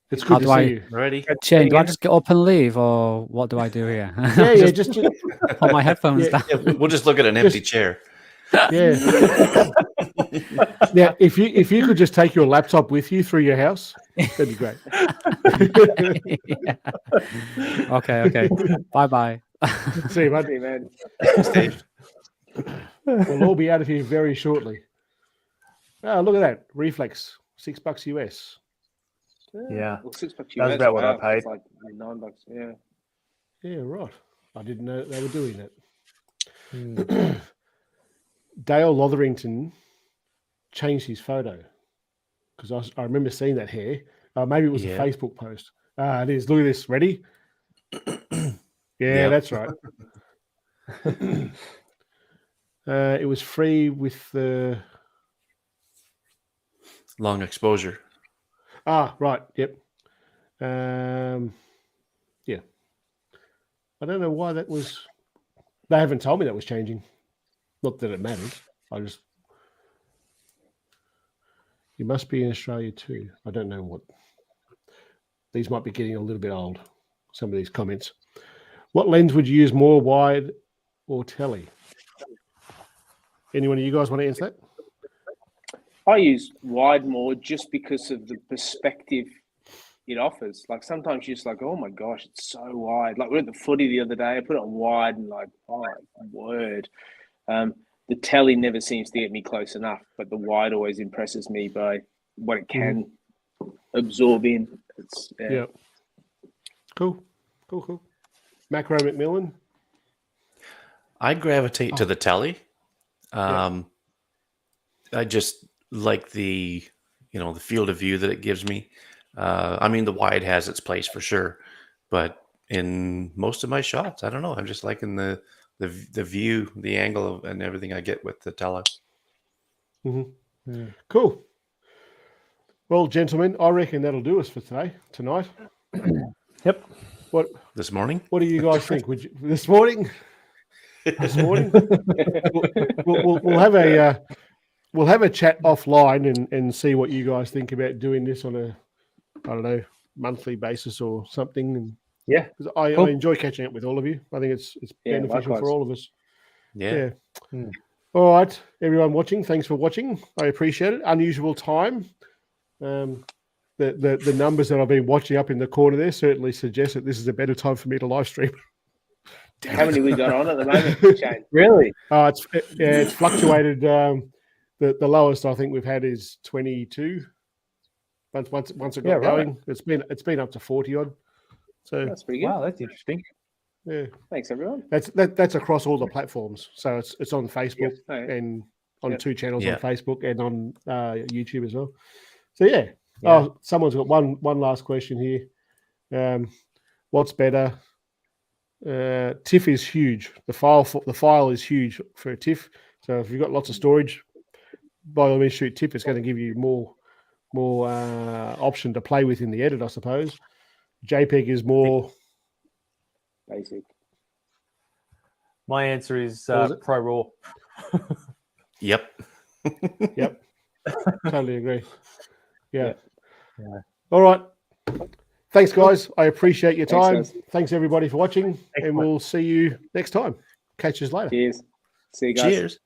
It's good to see you. Ready? Shane, do I just get up and leave, or what do I do here? Yeah, just put my headphones down. Yeah, we'll just look at an empty chair. yeah. Now, if you could just take your laptop with you through your house, that'd be great. Yeah. Okay. Bye. See you, bud. Hey, man. Steve. We'll all be out of here very shortly. Oh, look at that. Reflex, $6 US. Yeah. Well, $6 That's US, about what I wow, paid. it's like $9. Yeah. Yeah, right. I didn't know they were doing that. Dale Lotherington changed his photo because I remember seeing that hair. Maybe it was a Facebook post. It is. Look at this. Ready? Yeah, that's right. It was free with the Long exposure. right. Yep. Yeah. I don't know why that was. They haven't told me that was changing. Not that it matters. You must be in Australia too. I don't know what. These might be getting a little bit old. Some of these comments. What lens would you use more, wide or tele? Anyone of you guys want to answer that? I use wide more just because of the perspective it offers. Like sometimes you're just like, oh my gosh, it's so wide. Like we were at the footy the other day, I put it on wide and like, oh my word. The telly never seems to get me close enough, but the wide always impresses me by what it can absorb in. It's Yeah. Cool. Macro McMillan. I gravitate to the telly. I just like the field of view that it gives me. I mean, the wide has its place for sure, but in most of my shots, I don't know. I'm just liking the view, the angle, and everything I get with the tele. Cool. Well, gentlemen, I reckon that'll do us for tonight. Yep. This morning? What do you guys think? Would you, this morning? We'll have a chat offline and see what you guys think about doing this on a, I don't know, monthly basis or something. And Yeah. 'cause I enjoy catching up with all of you. I think it's beneficial likewise. for all of us. Yeah. All right, everyone watching, thanks for watching. I appreciate it. Unusual time. The numbers that I've been watching up in the corner there certainly suggest that this is a better time for me to live stream. how many we got on at the moment, Shane? Really? It's fluctuated. The lowest I think we've had is 22. Once it got going, it's been up to 40 odd. So That's pretty good. Wow, that's interesting. yeah, Thanks, everyone. that's across all the platforms. So it's on Facebook Oh, yeah. and on 2 channels Yeah. on Facebook and on YouTube as well. So yeah. Yeah. Oh, someone's got one last question here. What's better? TIFF is huge. The file is huge for a TIFF. So if you've got lots of storage, by all means shoot TIFF. It's going to give you more option to play with in the edit, I suppose. JPEG is more. Basic. My answer is What was it? Pro Raw. Yep. Yep. Totally agree. Yeah. Yeah. All right. Thanks, guys. I appreciate your Thanks, time. guys. Thanks everybody for watching, and Excellent. we'll see you next time. Catch us later. Cheers. See you guys. Cheers.